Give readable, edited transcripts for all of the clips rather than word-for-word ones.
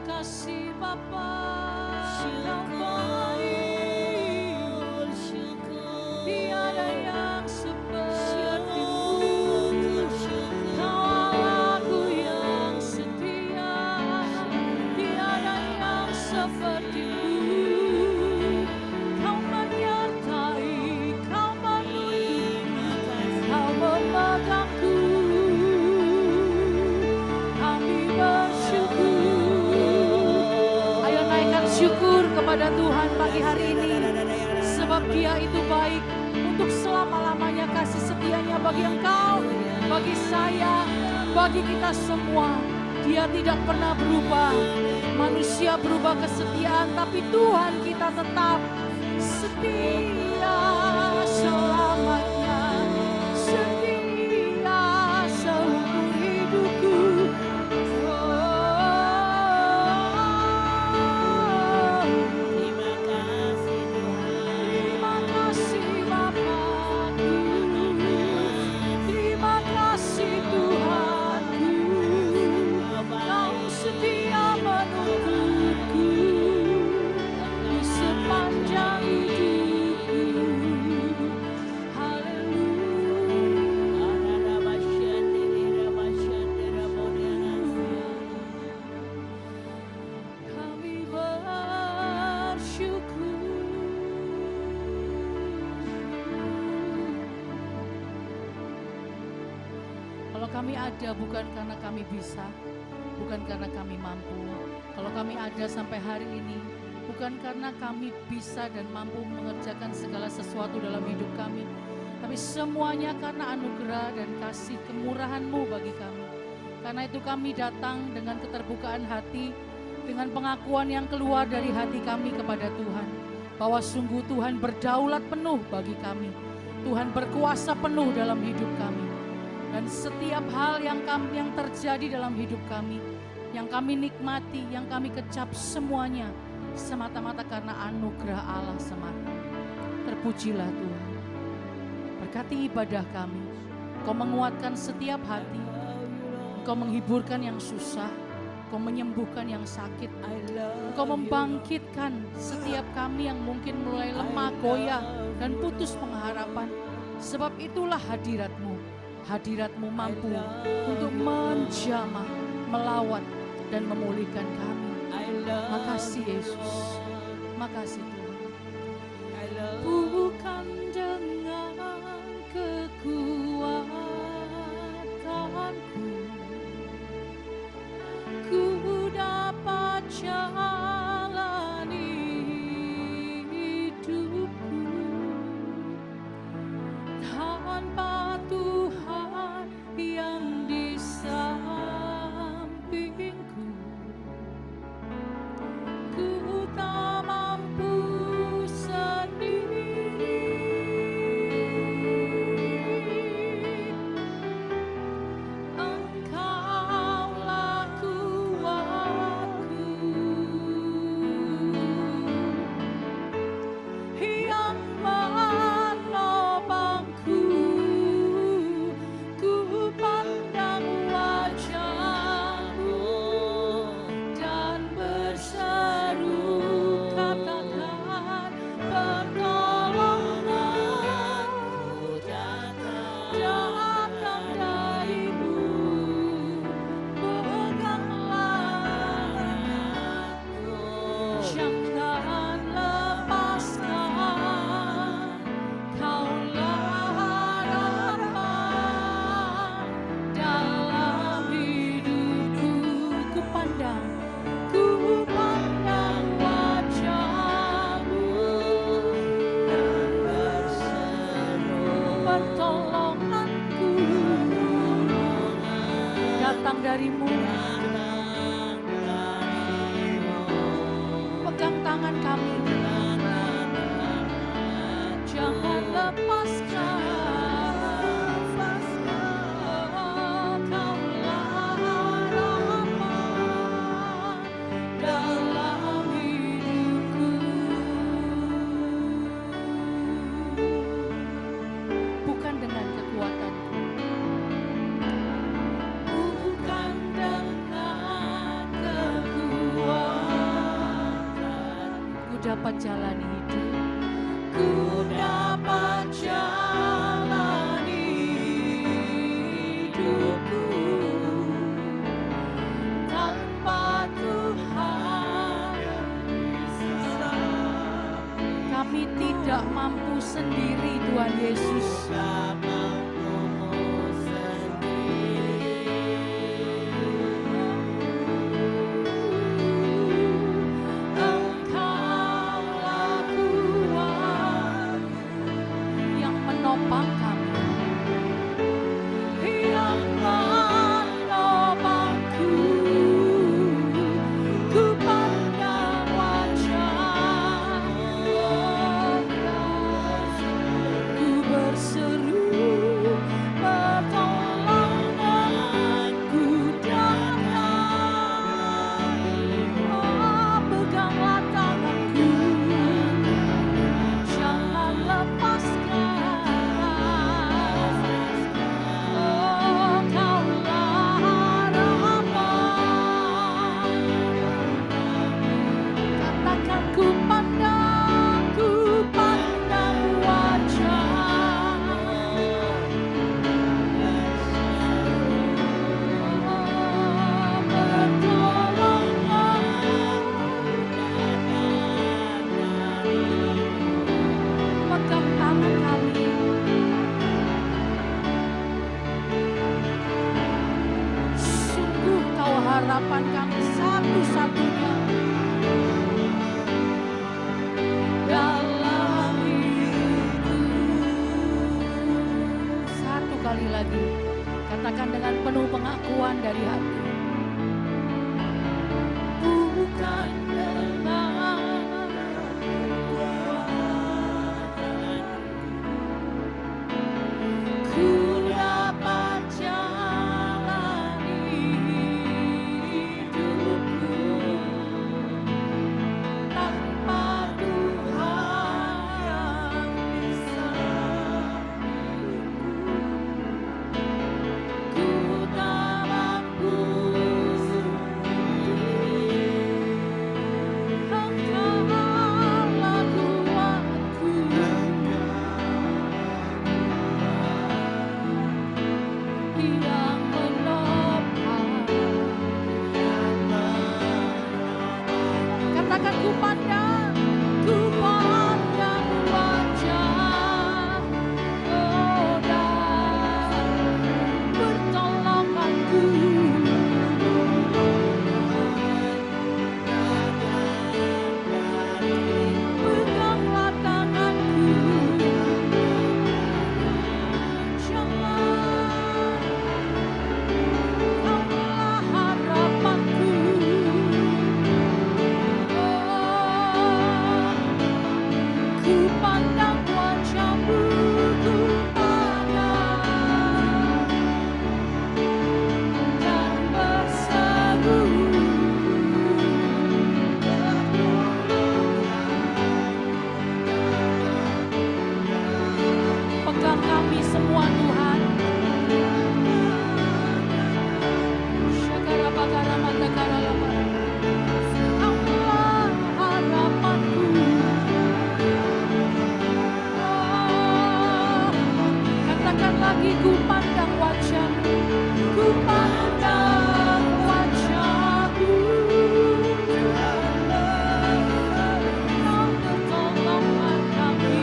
kasih Bapa, Kau baik, tiada yang seperti-Mu. Kau Allahku yang setia, tiada yang seperti-Mu. Kau menyertai, Kau menuntun, Kau memegangku. Kami bersyukur. Ayo naikkan syukur kepada Tuhan pagi hari ini, sebab Dia itu baik untuk selama-lamanya. Kasih setianya bagi engkau, bagi saya, bagi kita semua. Dia tidak pernah berubah. Manusia berubah kesetiaan, tapi Tuhan kita tetap setia selamanya, setia seumur hidupku. Terima kasih Bapakku, terima kasih Tuhanku. Kau setia menuntunku di sepanjang hidupku. Kami bersyukur. Kalau kami ada bukan karena kami bisa, bukan karena kami mampu. Kalau kami ada sampai hari ini, bukan karena kami bisa dan mampu mengerjakan segala sesuatu dalam hidup kami, tapi semuanya karena anugerah dan kasih kemurahan-Mu bagi kami. Karena itu kami datang dengan keterbukaan hati, dengan pengakuan yang keluar dari hati kami kepada Tuhan, bahwa sungguh Tuhan berdaulat penuh bagi kami. Tuhan berkuasa penuh dalam hidup kami. Dan setiap hal yang terjadi dalam hidup kami, yang kami nikmati, yang kami kecap, semuanya semata-mata karena anugerah Allah semata. Terpujilah Tuhan. Berkati ibadah kami. Kau menguatkan setiap hati. Kau menghiburkan yang susah. Kau menyembuhkan yang sakit. Kau membangkitkan setiap kami yang mungkin mulai lemah, goyah, dan putus pengharapan. Sebab itulah hadirat-Mu. Hadirat-Mu mampu untuk menjamah, melawat, dan memulihkan kami. Makasih Yesus. Makasih Tuhan. Bukan dengan kekuatanku ku dapat jalani hidupku, tanpa Tuhan yang di sampingku, ku tak mampu sendiri. Engkaulah kuatku yang menopangku. Ku pandang wajah-Mu dan berseru, katakan pertolonganku datang dari-Mu. Peganglah tanganku, jangan lepaskan. Kaulah harapan dalam hidupku. Ku pandang wajah-Mu dan berseru, pertolonganku datang dari-Mu. Pegang tangan kami, jangan lepaskan. Kaulah harapan dalam hidupku. Bukan dengan kekuatanku, bukan dengan dapat jalani hidup. Ku dapat jalani hidupku tanpa Tuhan yang bisa. Kami tidak mampu sendiri, Tuhan Yesus. Harapan kami satu-satunya dalam hidup. Satu kali lagi, katakan dengan penuh pengakuan dari hati. Bukan dengan ku dapat jalani tanpa Tuhan yang bisa. Ku tak mampu sendiri, Engkaulah kuatku, yang menopang. Katakan ku pandang wajah, oh dan pertolonganku. Peganglah tanganku, jangan kaulah harapanku. Ku pandang wajah-Mu, ku pandang dan berseru, pegang kami semua Tuhan. Syakara-bakara-mata-kara-lama. Kaulah harapanku. Katakan lagi, ku pandang wajah-Mu, ku pandang wajah-Mu, Kau pertolongan kami.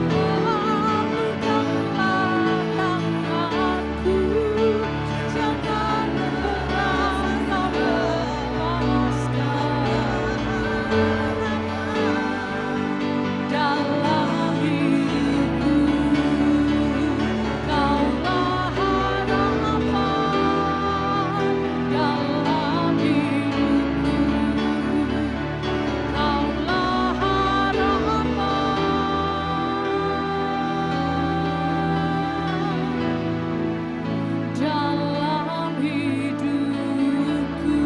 Peganglah tanganku, jangan pernah Kau lepaskan. Dalam hidupku, Kaulah harapan. Dalam hidupku, Kaulah harapan. Dalam hidupku.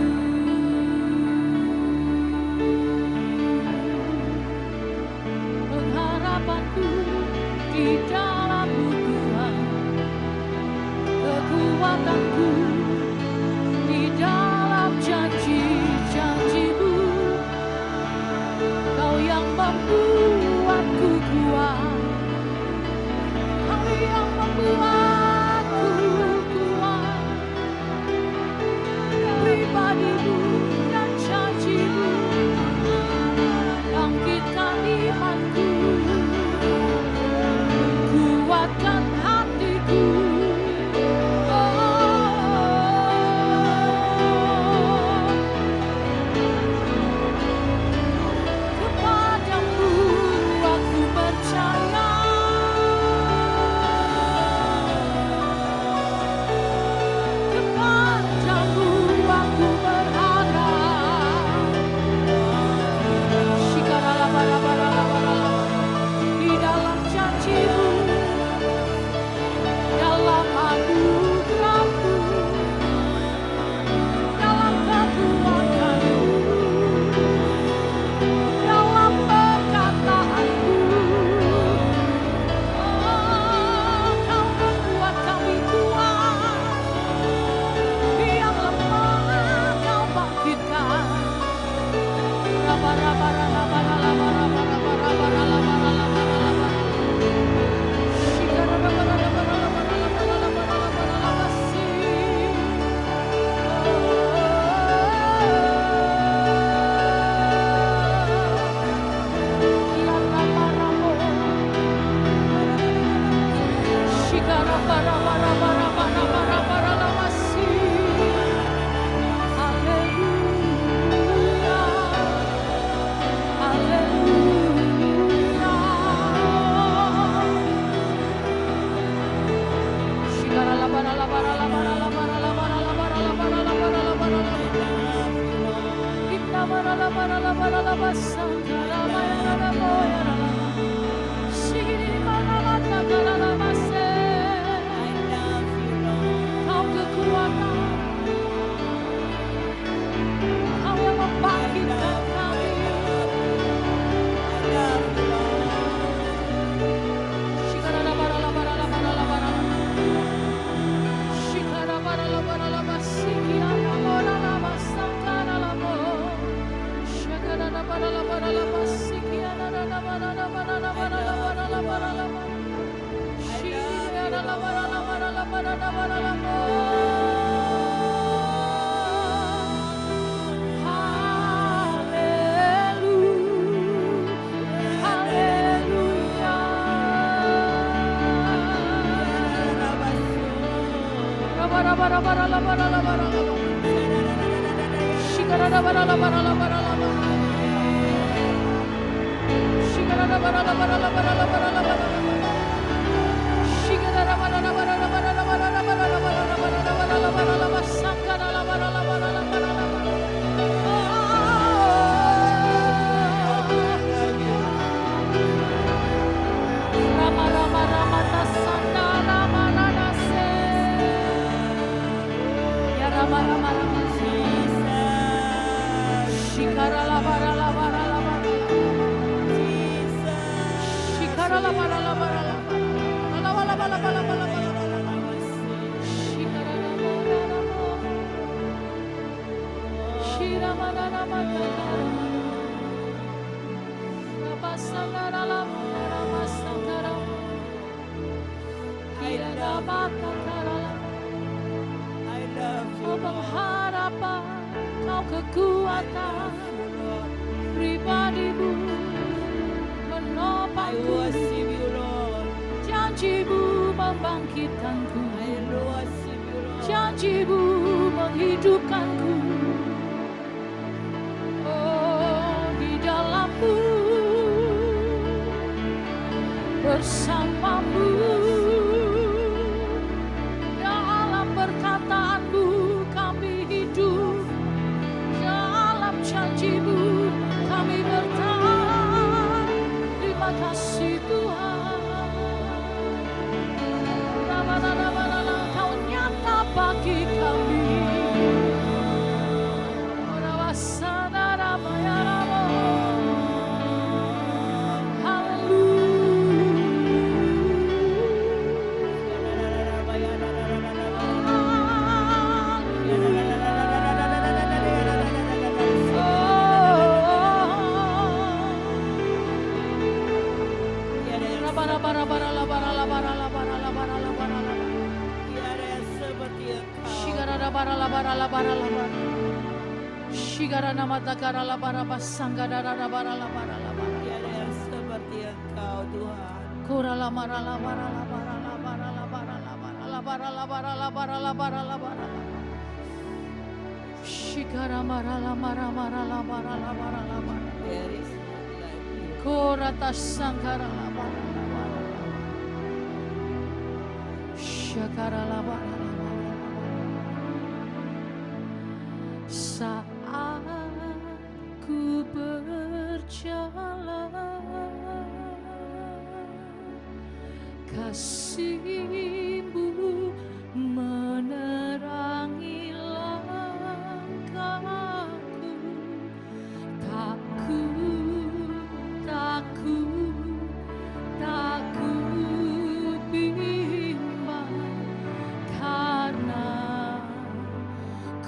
Pengharapanku di dalam-Mu Tuhan, kekuatanku kuat, Kau yang membuatku kuat. Pribadimu dan janjimu bangkitkan imanku, kuatkan hatiku. Kepadamu aku percaya, kepadamu aku berharap. Shikaralabarabarabarabara, di dalam janjimu, dalam anugerahmu, dalam kekuatanmu, dalam perkataanmu. Oh, Kau membuat kami kuat, yang lemah Kau bangkitkan. Kau kekuatan, Kau yang membangkitkan kami. Kau pengharapan, Kau kekuatan, pribadimu menopangku, janjimu membangkitkanku, janjimu menghidupkanku. Oh, di dalammu, bersamamu, dalam perkataanmu kami hidup, dalam janjimu kami bertahan. Terima kasih Tuhan. Kau nyata bagi kami. Haleluya. bara la bara la bara la bara. Shigara namata kara la bara basanga dara la bara la bara la bara. Tiada yang seperti Engkau Tuhan. Kura la bara la bara la bara la bara la bara la bara la bara la bara la bara la bara la bara la. Shigara mara la bara la bara la bara. There is none like you. Kura tasangkara la bara la bara. Shakara la bara la bara la bara. Saat ku berjalan, kasih-Mu menerangi langkahku. Takut bimbang, karena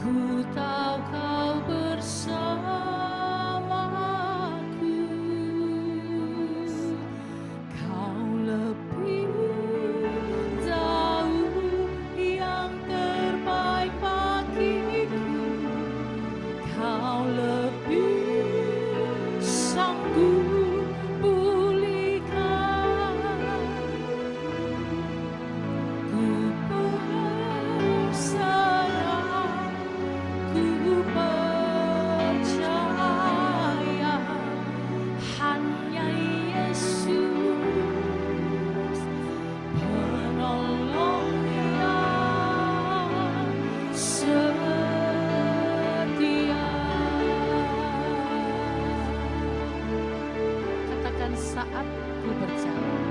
ku tahu Kau bersamaku. Kau lebih tahu yang terbaik bagiku. Kau lebih sanggup pulihkan. Ku berserah, ku percaya hanya Yesus penolong yang setia. Katakan saat ku berjalan,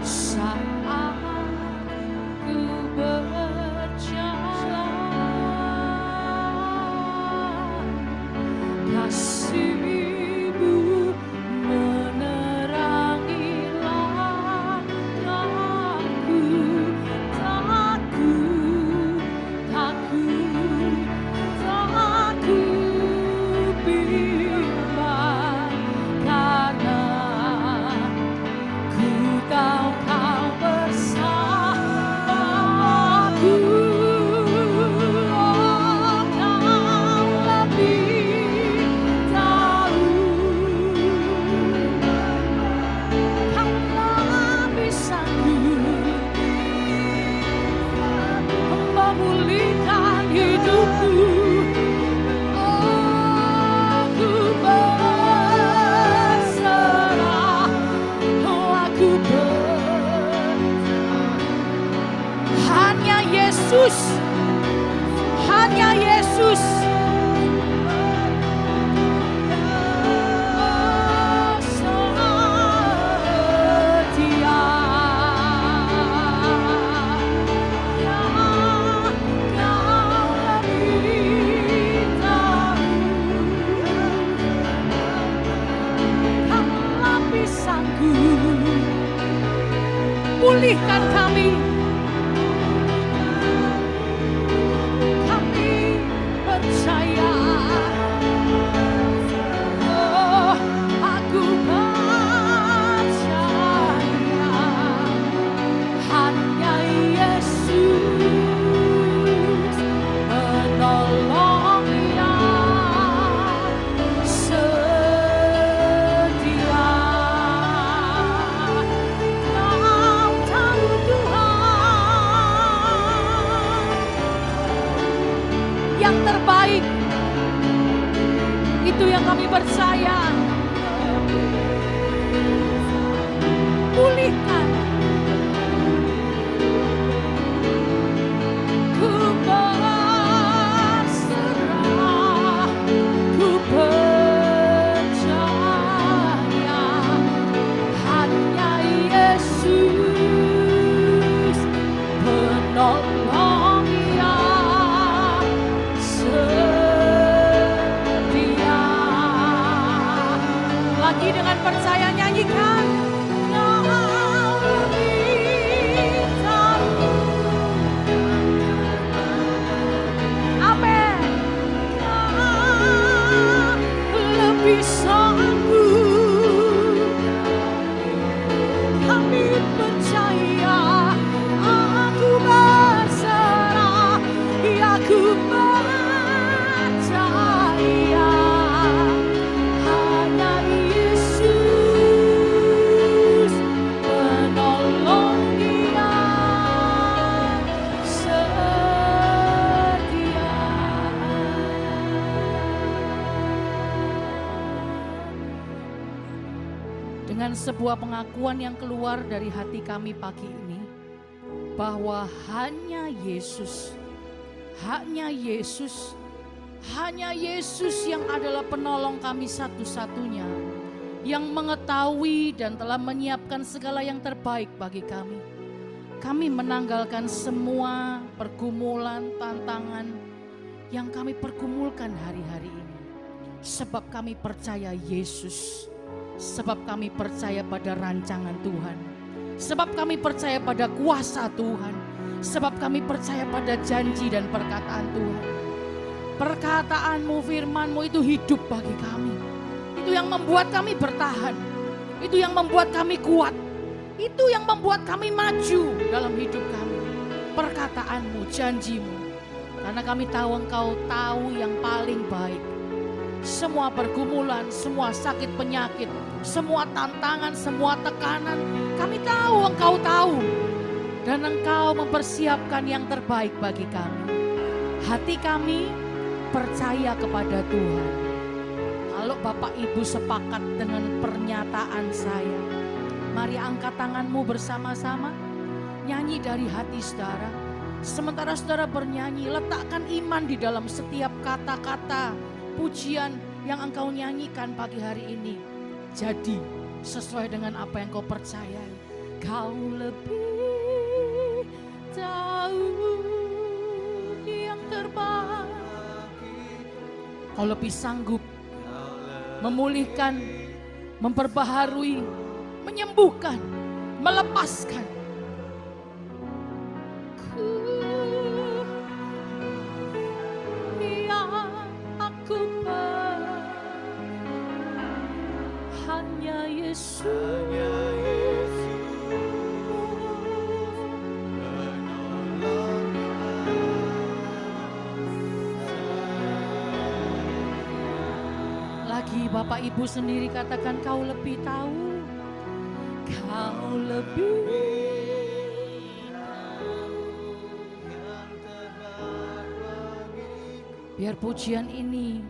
saat ku berjalan, kasih-Mu menerangi langkahku. Takut bimbang, karena ku tahu Kau bersamaku. Oh, Kau lebih tahu, Kau lebih sanggup memulihkan hidupku. Oh, ku berserah, aku hanya Yesus, hanya Yesus. Oh, setia. Kau lebih tahu, Kau lebih sanggup pulihkan kami. Kami percaya. Oh, aku percaya hanya Yesus penolong yang setia. Kau tahu Tuhan dengan sebuah pengakuan yang keluar dari hati kami pagi ini, bahwa hanya Yesus yang adalah penolong kami satu-satunya, yang mengetahui dan telah menyiapkan segala yang terbaik bagi kami. Kami menanggalkan semua pergumulan, tantangan yang kami pergumulkan hari-hari ini. Sebab kami percaya Yesus, sebab kami percaya pada rancangan Tuhan, sebab kami percaya pada kuasa Tuhan, sebab kami percaya pada janji dan perkataan Tuhan. Perkataanmu, firmanmu itu hidup bagi kami. Itu yang membuat kami bertahan. Itu yang membuat kami kuat. Itu yang membuat kami maju dalam hidup kami. Perkataanmu, janjimu. Karena kami tahu Engkau tahu yang paling baik. Semua pergumulan, semua sakit penyakit, semua tantangan, semua tekanan, kami tahu Engkau tahu. Dan Engkau mempersiapkan yang terbaik bagi kami. Hati kami percaya kepada Tuhan. Kalau Bapak Ibu sepakat dengan pernyataan saya, mari angkat tanganmu bersama-sama, nyanyi dari hati saudara. Sementara saudara bernyanyi, letakkan iman di dalam setiap kata-kata pujian yang engkau nyanyikan pagi hari ini. Jadi sesuai dengan apa yang kau percayai. Kau lebih tahu yang terbaik. Kau lebih sanggup memulihkan, memperbaharui, menyembuhkan, melepaskan. Hanya Yesus, lagi Bapak Ibu sendiri katakan, kau lebih tahu, kau lebih biar pujian ini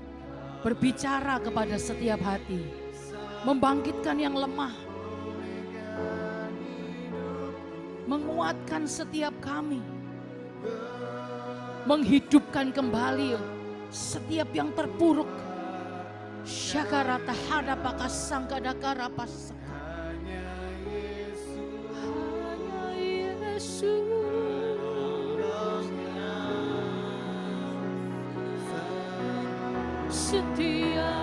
berbicara kepada setiap hati, membangkitkan yang lemah, menguatkan setiap kami, menghidupkan kembali setiap yang terpuruk. Syakarata hadapaka sangkadakara pasaka. Hanya Yesus setia.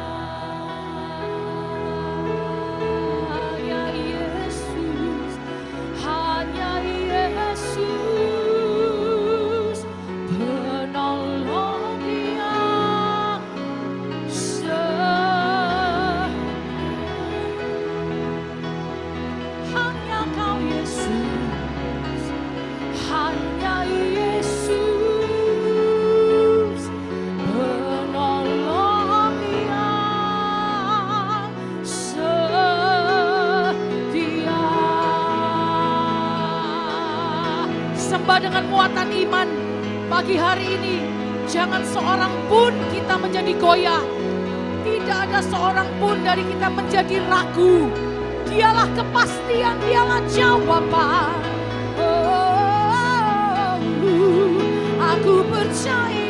Dengan muatan iman pagi hari ini, jangan seorang pun kita menjadi goyah, tidak ada seorang pun dari kita menjadi ragu. Dialah kepastian, dialah jawaban. Oh, aku percaya.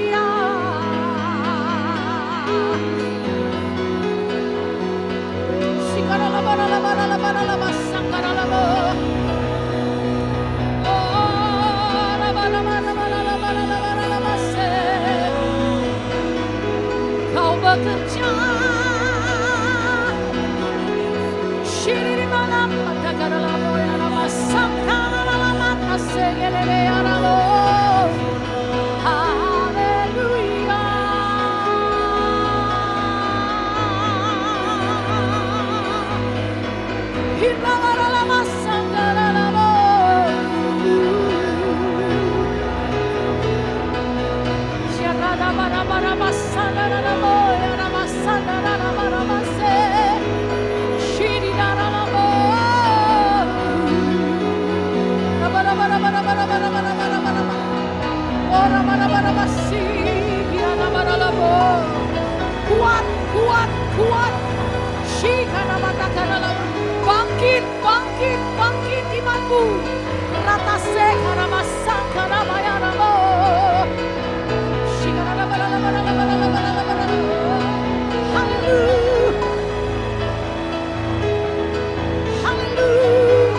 Kau bekerja, shiri malam pada karala moya lama sangkara lama kasegele aralo, haleluya. Hirala lama sangkara lama, syarada bara bara basana lama. Bara mampu. Rata sekara masangkara bayaramo. Shikara bara bara bara bara bara bara. Hallelujah. Hallelujah.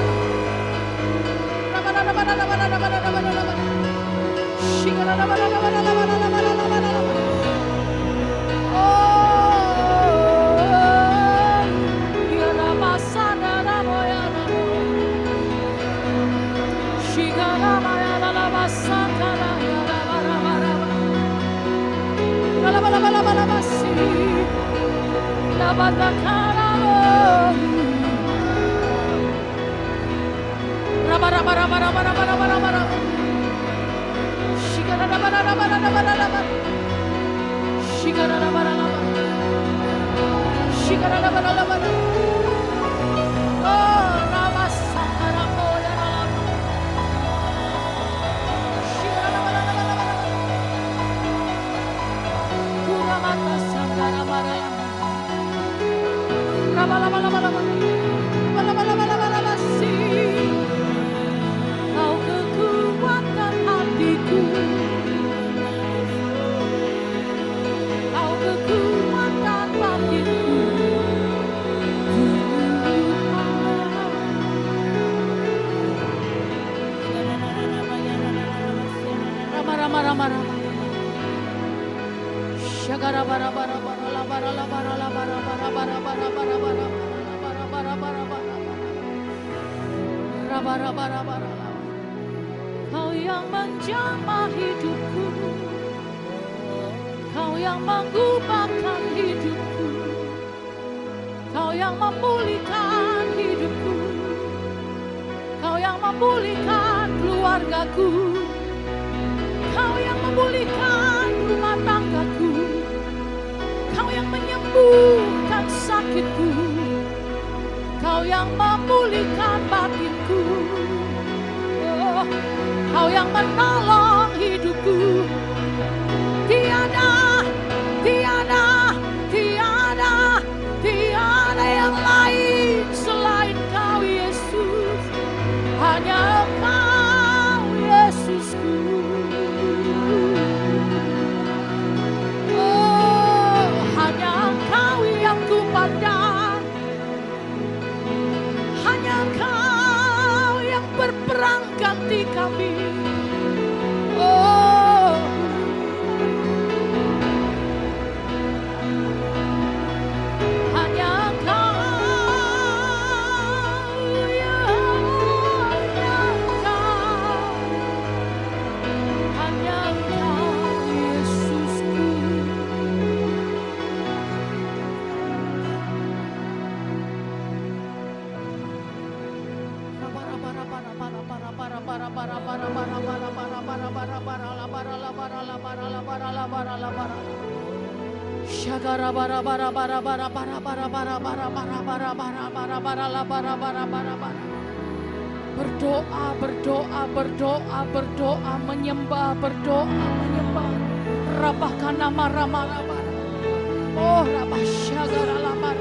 Bara bara bara bara bara bara bara. Shikara bara bara bara bara bara bara. Kau kekuatan hatiku, kau kekuatan batinku. Rama Shagara bara bara bara la bara la bara la bara bara bara bara bara bara bara bara bara bara bara bara. Kau yang menjamah hidupku, Kau yang mengubahkan hidupku, Kau yang memulihkan hidupku, Kau yang memulihkan keluargaku, Kau yang memulihkan rumah tanggaku, Kau yang menyembuhkan sakitku, Kau yang memulihkan batinku, oh, Kau yang menolong hidupku. Tiada, tiada, tiada, tiada yang lain selain Kau Yesus. Hanya Engkau Yesusku. Oh, hanya Engkau yang ku pandang. Hanya Engkau yang berperang ganti kami. Oh, hanya Engkau, ya, hanya Engkau Yesusku. Shagara bara bara bara bara bara bara bara bara bara bara bara bara bara la bara bara bara bara. Berdoa, berdoa, berdoa, berdoa, menyembah, berdoa, menyembah. Rabahkan nama Rama Rama. Oh, Rabah Shagara Lama.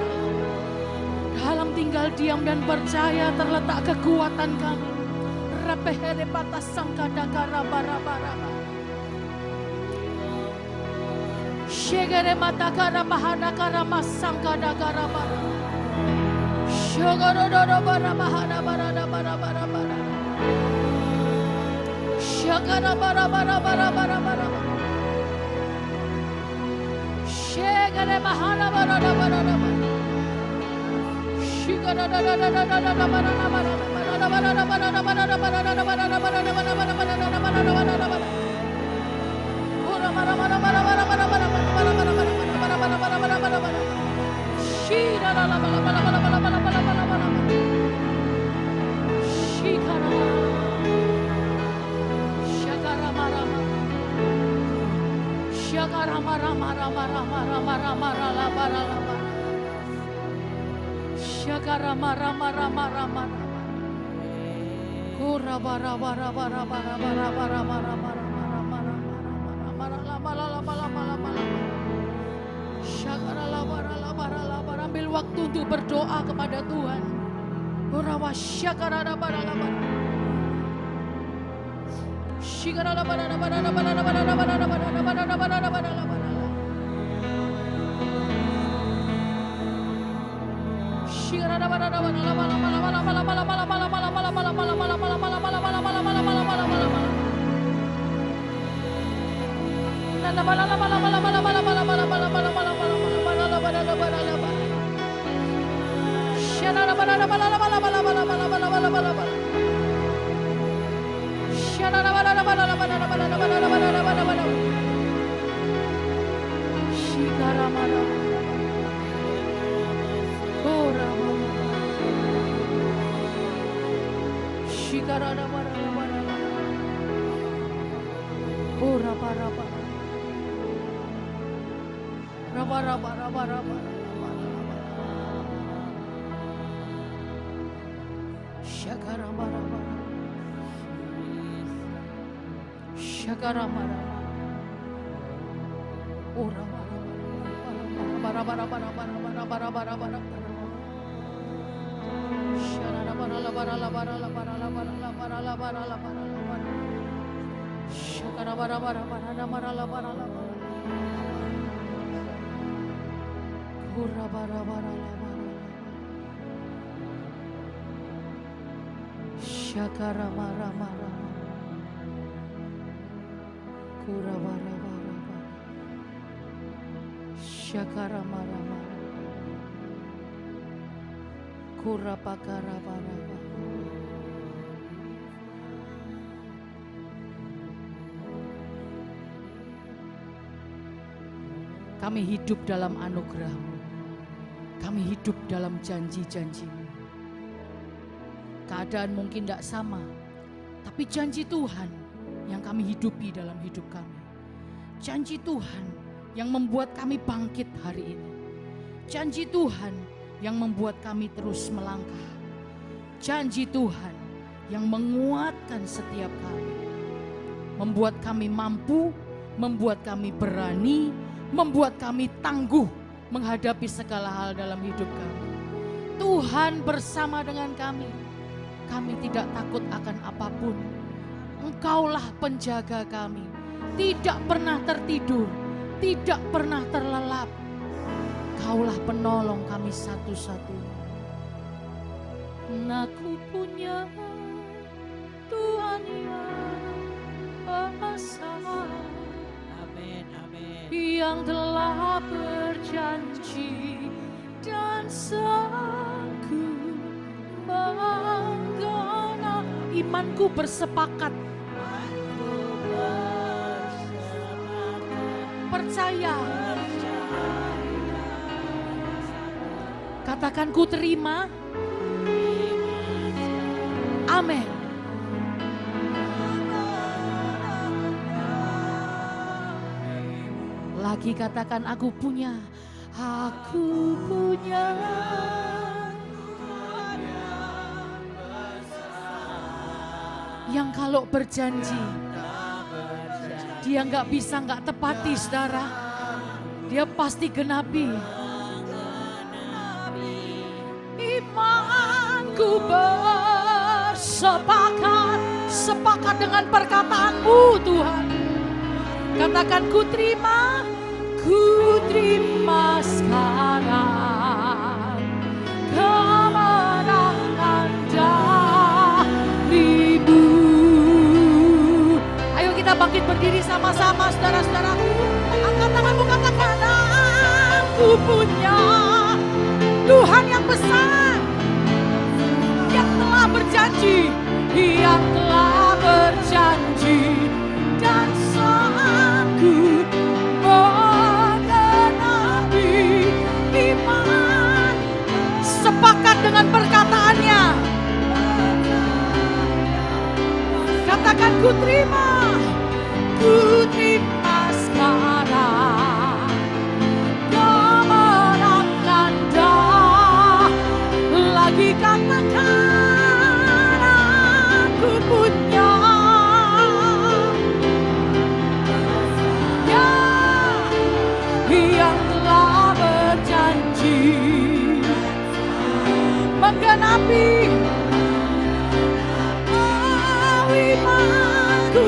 Dalam tinggal diam dan percaya terletak kekuatan kami. Rapehere batas sangkada bara bara. Shegere matakara bahana kara masangkada gara bara. Shogoro doro bara bahana bara bara bara bara. Shagara bara bara bara bara bara. Shegere bahana bara bara bara. Shigara da da da da da da bara bara bara bara bara bara bara bara bara. Ora bara bara bara bara bara bara. Shira la la la la la la la la. Shikara. Shakara mara. Shakara mara mara mara mara mara mara la bara la bara. Shakara mara mara mara mara. Ora bara bara bara bara bara bara mara mara. Ambil waktu untuk berdoa kepada Tuhan. Kami hidup dalam anugerah-Mu. Kami hidup dalam janji-janji-Mu. Keadaan mungkin tidak sama, tapi janji Tuhan yang kami hidupi dalam hidup kami. Janji Tuhan yang membuat kami bangkit hari ini. Janji Tuhan yang membuat kami terus melangkah. Janji Tuhan yang menguatkan setiap kami. Membuat kami mampu, membuat kami berani, membuat kami tangguh menghadapi segala hal dalam hidup kami. Tuhan bersama dengan kami. Kami tidak takut akan apapun. Engkaulah penjaga kami. Tidak pernah tertidur, tidak pernah terlelap. Kaulah penolong kami satu-satunya. Aku punya Tuhan yang besar. Amin, amin. Yang telah berjanji dan sanggup menggenapi. Imanku bersepakat. Percaya. Katakan ku terima. Amin. Lagi katakan aku punya. Aku punya. Yang kalau berjanji, dia nggak bisa nggak tepati, saudara. Dia pasti genapi. Imanku bersepakat, sepakat dengan perkataan-Mu Tuhan. Katakan ku terima sekarang kemenangan darimu. Ayo kita bangkit berdiri sama-sama, saudara-saudaraku. Angkat tanganmu, katakan aku punya Tuhan yang besar, yang telah berjanji, yang telah berjanji dan sanggup menggenapi. Iman sepakat dengan perkataannya. Katakan ku terima sekarang kemenangan dah. Lagi katakan aku punya. Yang telah berjanji menggenapi. Oh, imanku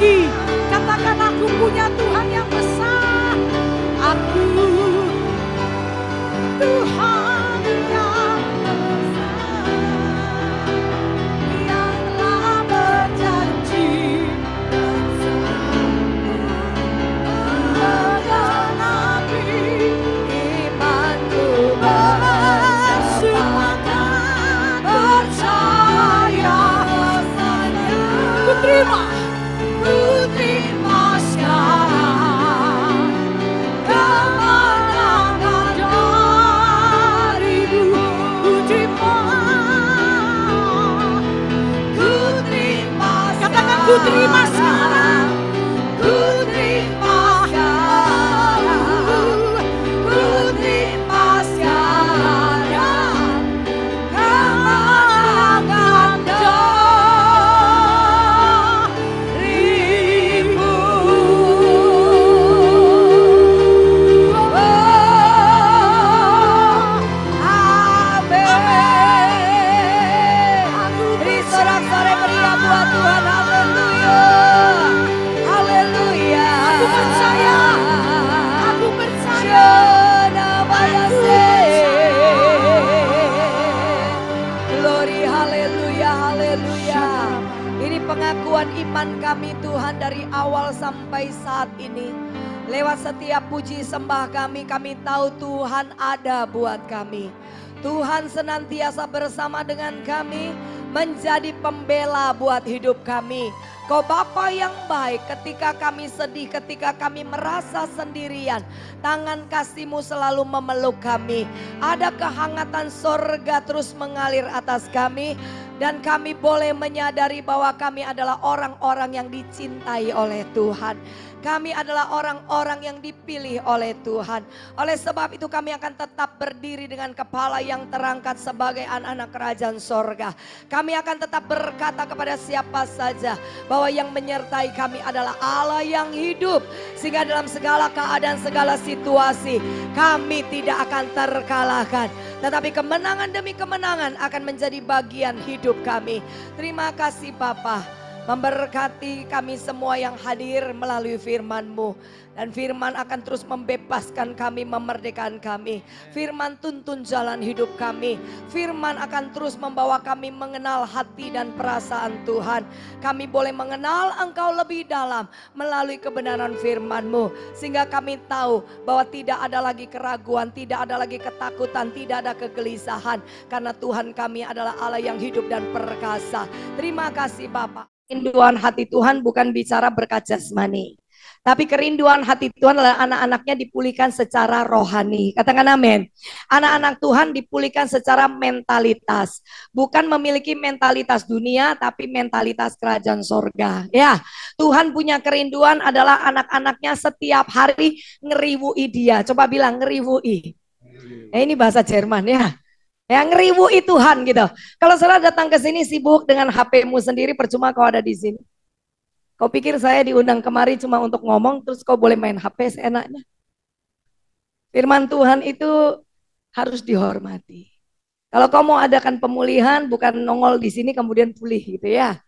lagi. Katakan aku punya Tuhan yang besar. Aku Tuhan yang besar, yang telah berjanji dan selalu menggenapi imanku bersemangat percaya. Ku terima sekarang kemenangan darimu. Ku terima katakan ku terima sekarang. Ku terima sekarang. Ku terima sekarang kemenangan darimu. Beri sorak-sorai meriah buat Tuhan. Haleluya. Haleluya. Aku percaya. Aku percaya. Glory, haleluya, haleluya. Ini pengakuan iman kami Tuhan dari awal sampai saat ini. Lewat setiap puji sembah kami tahu Tuhan ada buat kami. Tuhan senantiasa bersama dengan kami, menjadi pembela buat hidup kami. Kau Bapa yang baik, ketika kami sedih, ketika kami merasa sendirian, tangan kasih-Mu selalu memeluk kami. Ada kehangatan sorga terus mengalir atas kami. Dan kami boleh menyadari bahwa kami adalah orang-orang yang dicintai oleh Tuhan. Kami adalah orang-orang yang dipilih oleh Tuhan. Oleh sebab itu kami akan tetap berdiri dengan kepala yang terangkat sebagai anak-anak kerajaan sorga. Kami akan tetap berkata kepada siapa saja bahwa yang menyertai kami adalah Allah yang hidup. Sehingga dalam segala keadaan, segala situasi kami tidak akan terkalahkan. Tetapi kemenangan demi kemenangan akan menjadi bagian hidup kami. Terima kasih Bapa. Memberkati kami semua yang hadir melalui firman-Mu. Dan firman akan terus membebaskan kami, memerdekakan kami. Firman tuntun jalan hidup kami. Firman akan terus membawa kami mengenal hati dan perasaan Tuhan. Kami boleh mengenal Engkau lebih dalam melalui kebenaran firman-Mu. Sehingga kami tahu bahwa tidak ada lagi keraguan, tidak ada lagi ketakutan, tidak ada kegelisahan. Karena Tuhan kami adalah Allah yang hidup dan perkasa. Terima kasih Bapak. Kerinduan hati Tuhan bukan bicara berkat jasmani. Tapi kerinduan hati Tuhan adalah anak-anaknya dipulihkan secara rohani. Katakan amin. Anak-anak Tuhan dipulihkan secara mentalitas. Bukan memiliki mentalitas dunia, tapi mentalitas kerajaan sorga. Ya, Tuhan punya kerinduan adalah anak-anaknya setiap hari ngeriwui dia. Coba bilang ngeriwui. Ini bahasa Jerman ya. Yang ngeriwui Tuhan gitu. Kalau saudara datang ke sini sibuk dengan HP-mu sendiri, percuma kau ada di sini. Kau pikir saya diundang kemari cuma untuk ngomong, terus kau boleh main HP seenaknya? Firman Tuhan itu harus dihormati. Kalau kau mau adakan pemulihan, bukan nongol di sini kemudian pulih gitu ya.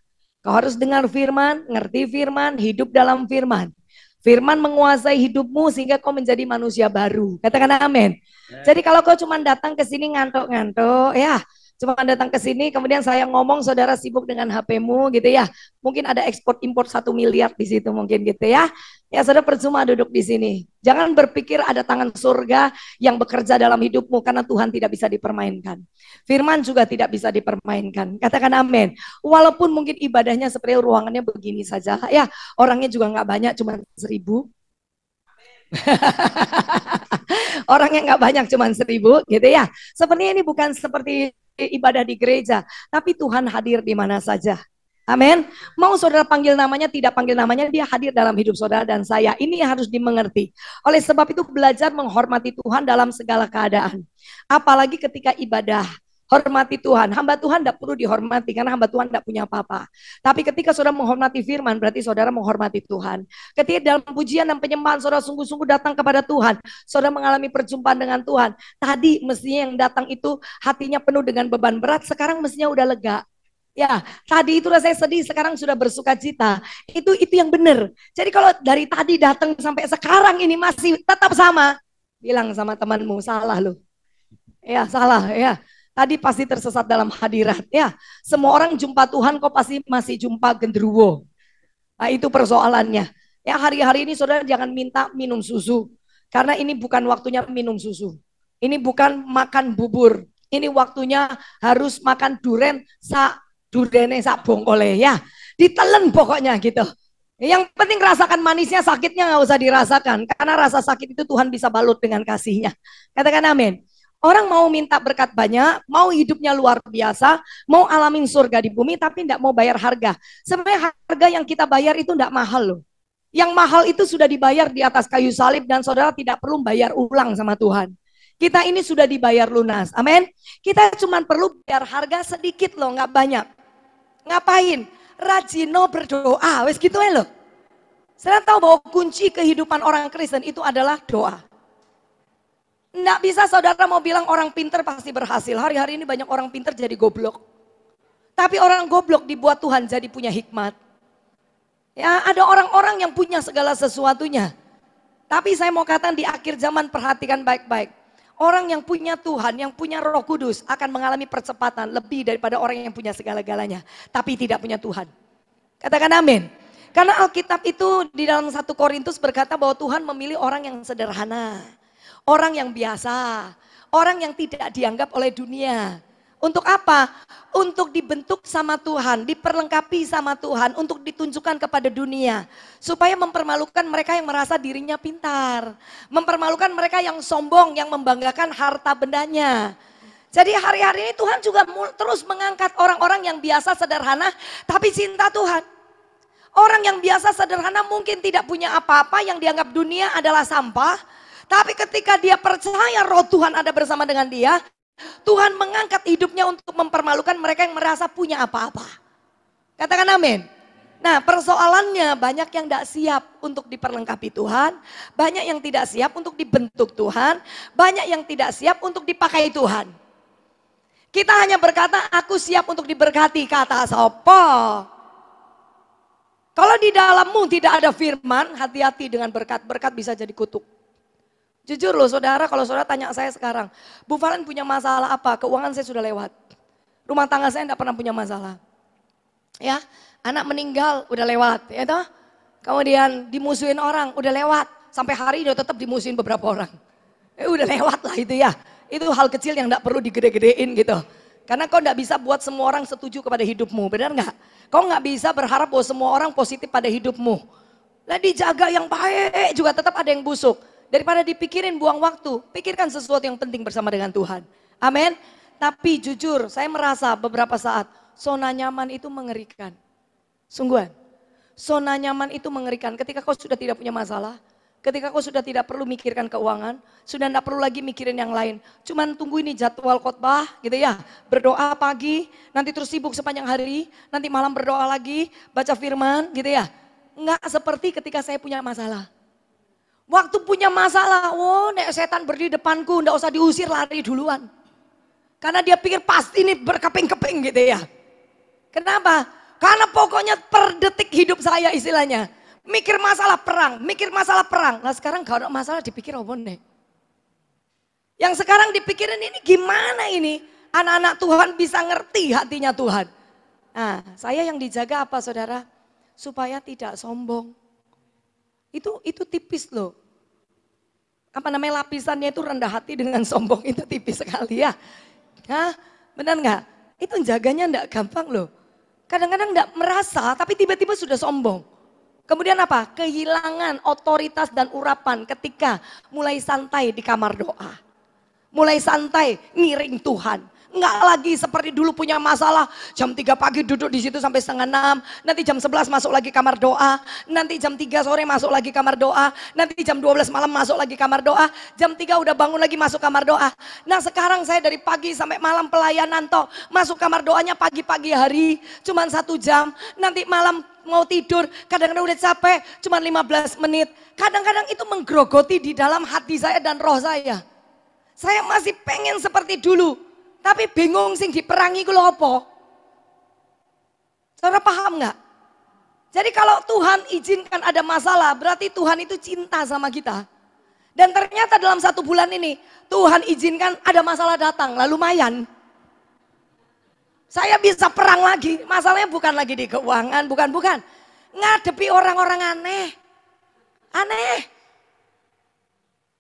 Kau harus dengar firman, ngerti firman, hidup dalam firman. Firman menguasai hidupmu sehingga kau menjadi manusia baru. Katakan amin. Jadi kalau kau cuma datang ke sini ngantuk-ngantuk ya, cuma datang ke sini kemudian saya ngomong saudara sibuk dengan HP-mu gitu ya. Mungkin ada ekspor impor 1 miliar di situ mungkin gitu ya. Ya saudara percuma duduk di sini. Jangan berpikir ada tangan surga yang bekerja dalam hidupmu karena Tuhan tidak bisa dipermainkan. Firman juga tidak bisa dipermainkan. Katakan amin. Walaupun mungkin ibadahnya seperti ruangannya begini saja. Ya orangnya juga nggak banyak cuma 1000. Orangnya nggak banyak cuma 1000 gitu ya. Sepertinya ini bukan seperti ibadah di gereja, tapi Tuhan hadir di mana saja. Amin. Mau saudara panggil namanya, tidak panggil namanya, dia hadir dalam hidup saudara dan saya. Ini yang harus dimengerti. Oleh sebab itu belajar menghormati Tuhan dalam segala keadaan. Apalagi ketika ibadah. Hormati Tuhan. Hamba Tuhan tidak perlu dihormati karena hamba Tuhan tidak punya apa-apa. Tapi ketika saudara menghormati firman, berarti saudara menghormati Tuhan. Ketika dalam pujian dan penyembahan saudara sungguh-sungguh datang kepada Tuhan, saudara mengalami perjumpaan dengan Tuhan. Tadi mestinya yang datang itu hatinya penuh dengan beban berat, sekarang mestinya udah lega. Ya, tadi itu rasanya sedih, sekarang sudah bersuka cita. Itu yang benar. Jadi kalau dari tadi datang sampai sekarang ini masih tetap sama, bilang sama temanmu, salah loh. Ya, salah ya. Tadi pasti tersesat dalam hadirat ya. Semua orang jumpa Tuhan kok pasti masih jumpa genderuwo. Nah, itu persoalannya. Ya, hari-hari ini saudara jangan minta minum susu. Karena ini bukan waktunya minum susu. Ini bukan makan bubur. Ini waktunya harus makan duren sak durene sak bongkole ya. Ditelen pokoknya gitu. Yang penting rasakan manisnya, sakitnya nggak usah dirasakan. Karena rasa sakit itu Tuhan bisa balut dengan kasihnya. Katakan amin. Orang mau minta berkat banyak, mau hidupnya luar biasa, mau alamin surga di bumi, tapi tidak mau bayar harga. Sebenarnya harga yang kita bayar itu tidak mahal loh. Yang mahal itu sudah dibayar di atas kayu salib dan saudara tidak perlu bayar ulang sama Tuhan. Kita ini sudah dibayar lunas, amin. Kita cuma perlu bayar harga sedikit loh, nggak banyak. Ngapain? Rajino berdoa, wes gitu loh. Saya tahu bahwa kunci kehidupan orang Kristen itu adalah doa. Nggak bisa saudara mau bilang orang pinter pasti berhasil. Hari-hari ini banyak orang pinter jadi goblok. Tapi orang goblok dibuat Tuhan jadi punya hikmat. Ya, ada orang-orang yang punya segala sesuatunya. Tapi saya mau katakan di akhir zaman perhatikan baik-baik. Orang yang punya Tuhan, yang punya Roh Kudus akan mengalami percepatan lebih daripada orang yang punya segala-galanya. Tapi tidak punya Tuhan. Katakan amin. Karena Alkitab itu di dalam 1 Korintus berkata bahwa Tuhan memilih orang yang sederhana. Orang yang biasa. Orang yang tidak dianggap oleh dunia. Untuk apa? Untuk dibentuk sama Tuhan, diperlengkapi sama Tuhan, untuk ditunjukkan kepada dunia. Supaya mempermalukan mereka yang merasa dirinya pintar. Mempermalukan mereka yang sombong, yang membanggakan harta bendanya. Jadi hari-hari ini Tuhan juga terus mengangkat orang-orang yang biasa sederhana, tapi cinta Tuhan. Orang yang biasa sederhana mungkin tidak punya apa-apa, yang dianggap dunia adalah sampah. Tapi ketika dia percaya roh Tuhan ada bersama dengan dia, Tuhan mengangkat hidupnya untuk mempermalukan mereka yang merasa punya apa-apa. Katakan amin. Nah, persoalannya banyak yang tidak siap untuk diperlengkapi Tuhan. Banyak yang tidak siap untuk dibentuk Tuhan. Banyak yang tidak siap untuk dipakai Tuhan. Kita hanya berkata, aku siap untuk diberkati, kata sopo. Kalau di dalammu tidak ada firman, hati-hati dengan berkat. Berkat bisa jadi kutuk. Jujur loh saudara, kalau saudara tanya saya sekarang, Bu Valen punya masalah apa? Keuangan saya sudah lewat. Rumah tangga saya tidak pernah punya masalah. Ya, anak meninggal udah lewat, ya toh. Kemudian dimusuhin orang udah lewat. Sampai hari ini tetap dimusuhin beberapa orang. Udah lewat lah itu ya. Itu hal kecil yang tidak perlu digede-gedein gitu. Karena kau tidak bisa buat semua orang setuju kepada hidupmu, benar nggak? Kau nggak bisa berharap bahwa semua orang positif pada hidupmu. Lah dijaga yang baik juga tetap ada yang busuk. Daripada dipikirin buang waktu, pikirkan sesuatu yang penting bersama dengan Tuhan. Amin. Tapi jujur, saya merasa beberapa saat zona nyaman itu mengerikan. Sungguhan. Zona nyaman itu mengerikan ketika kau sudah tidak punya masalah. Ketika kau sudah tidak perlu mikirkan keuangan, sudah tidak perlu lagi mikirin yang lain. Cuman tunggu ini jadwal khotbah gitu ya. Berdoa pagi, nanti terus sibuk sepanjang hari, nanti malam berdoa lagi, baca firman gitu ya. Enggak seperti ketika saya punya masalah. Waktu punya masalah, nek setan berdiri depanku, ndak usah diusir, lari duluan. Karena dia pikir pasti ini berkeping-keping gitu ya. Kenapa? Karena pokoknya per detik hidup saya istilahnya. Mikir masalah perang, mikir masalah perang. Nah sekarang kalau masalah dipikir apa nek? Yang sekarang dipikirin ini gimana ini? Anak-anak Tuhan bisa ngerti hatinya Tuhan. Nah saya yang dijaga apa saudara? Supaya tidak sombong. Itu tipis loh. Apa namanya lapisannya itu rendah hati dengan sombong itu tipis sekali ya. Hah? Benar nggak? Itu jaganya enggak gampang loh. Kadang-kadang enggak merasa tapi tiba-tiba sudah sombong. Kemudian apa? Kehilangan otoritas dan urapan ketika mulai santai di kamar doa. Mulai santai ngiring Tuhan. Enggak lagi seperti dulu punya masalah. Jam 3 pagi duduk di situ sampai setengah 6. Nanti jam 11 masuk lagi kamar doa. Nanti jam 3 sore masuk lagi kamar doa. Nanti jam 12 malam masuk lagi kamar doa. Jam 3 udah bangun lagi masuk kamar doa. Nah sekarang saya dari pagi sampai malam pelayanan toh. Masuk kamar doanya pagi-pagi hari. Cuman 1 jam. Nanti malam mau tidur. Kadang-kadang udah capek. Cuman 15 menit. Kadang-kadang itu menggerogoti di dalam hati saya dan roh saya. Saya masih pengen seperti dulu. Tapi bingung sing diperangi ku lho apa? Saudara paham nggak? Jadi kalau Tuhan izinkan ada masalah, berarti Tuhan itu cinta sama kita. Dan ternyata dalam 1 bulan ini, Tuhan izinkan ada masalah datang, lalu lumayan. Saya bisa perang lagi, masalahnya bukan lagi di keuangan, bukan. Ngadepi orang-orang aneh. Aneh.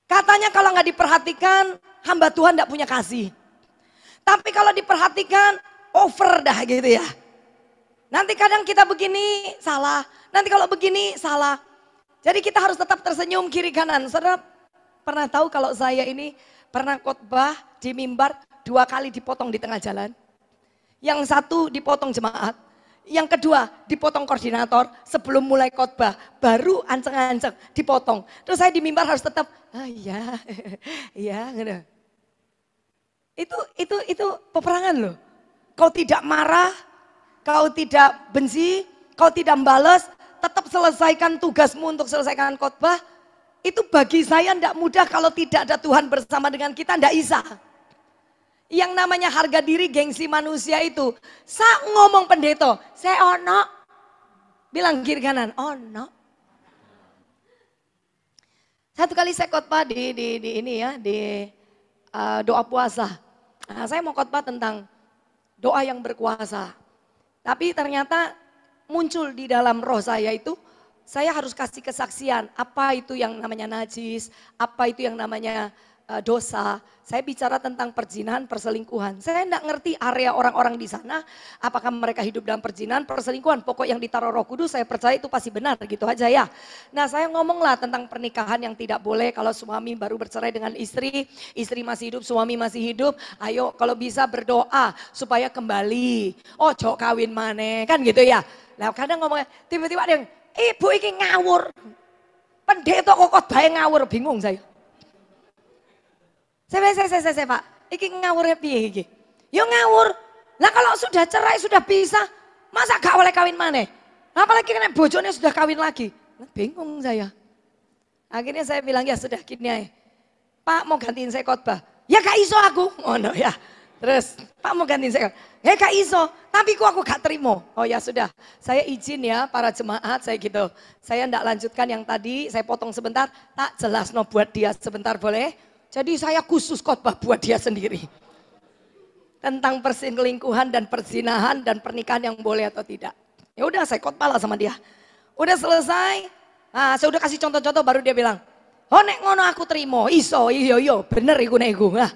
Katanya kalau nggak diperhatikan, hamba Tuhan nggak punya kasih. Tapi kalau diperhatikan, over dah gitu ya. Nanti kadang kita begini salah, nanti kalau begini salah. Jadi kita harus tetap tersenyum kiri kanan. Saudara pernah tahu kalau saya ini pernah khotbah di mimbar 2 kali dipotong di tengah jalan. Yang satu dipotong jemaat, yang kedua dipotong koordinator sebelum mulai khotbah. Baru anceng-anceng dipotong. Terus saya di mimbar harus tetap, iya, gitu. Itu peperangan loh. Kau tidak marah, kau tidak benci, kau tidak membalas, tetap selesaikan tugasmu untuk selesaikan khotbah. Itu bagi saya tidak mudah kalau tidak ada Tuhan bersama dengan kita, tidak bisa. Yang namanya harga diri, gengsi manusia itu. Saat ngomong pendeta, saya ono. Bilang kiri kanan, ono. Satu kali saya khotbah di doa puasa. Nah, saya mau khotbah tentang doa yang berkuasa. Tapi ternyata muncul di dalam roh saya itu, saya harus kasih kesaksian. Apa itu yang namanya najis, apa itu yang namanya dosa. Saya bicara tentang perzinahan, perselingkuhan. Saya tidak ngerti area orang-orang di sana, apakah mereka hidup dalam perzinahan, perselingkuhan. Pokok yang ditaruh Roh Kudus saya percaya itu pasti benar, gitu aja ya. Nah saya ngomonglah tentang pernikahan yang tidak boleh kalau suami baru bercerai dengan istri masih hidup, suami masih hidup. Ayo kalau bisa berdoa supaya kembali. Oh jok kawin maneh, kan gitu ya. Nah kadang ngomongnya, tiba-tiba ada yang, ibu ini ngawur. Pendeta kok khotbah ngawur, bingung saya. Saya Pak, iki ngawur piye iki? Ya ngawur. Lah kalau sudah cerai, sudah pisah, masa gak boleh kawin maneh? Apalagi kena bojone sudah kawin lagi. Nah, bingung saya. Akhirnya saya bilang ya sudah gini aja. Pak mau gantiin saya khotbah. Ya gak iso aku. Oh no ya. Terus Pak mau gantiin saya. Ya gak iso. Tapi aku gak terima. Oh ya sudah. Saya izin ya para jemaat saya gitu. Saya ndak lanjutkan yang tadi. Saya potong sebentar. Tak jelas no buat dia sebentar boleh. Jadi saya khusus khotbah buat dia sendiri. Tentang perselingkuhan dan perzinahan dan pernikahan yang boleh atau tidak. Ya udah saya khotbah lah sama dia. Udah selesai. Nah, saya udah kasih contoh-contoh baru dia bilang, "Oh nek ngono aku terima." Iso, iyo bener iku nek iku. Nah,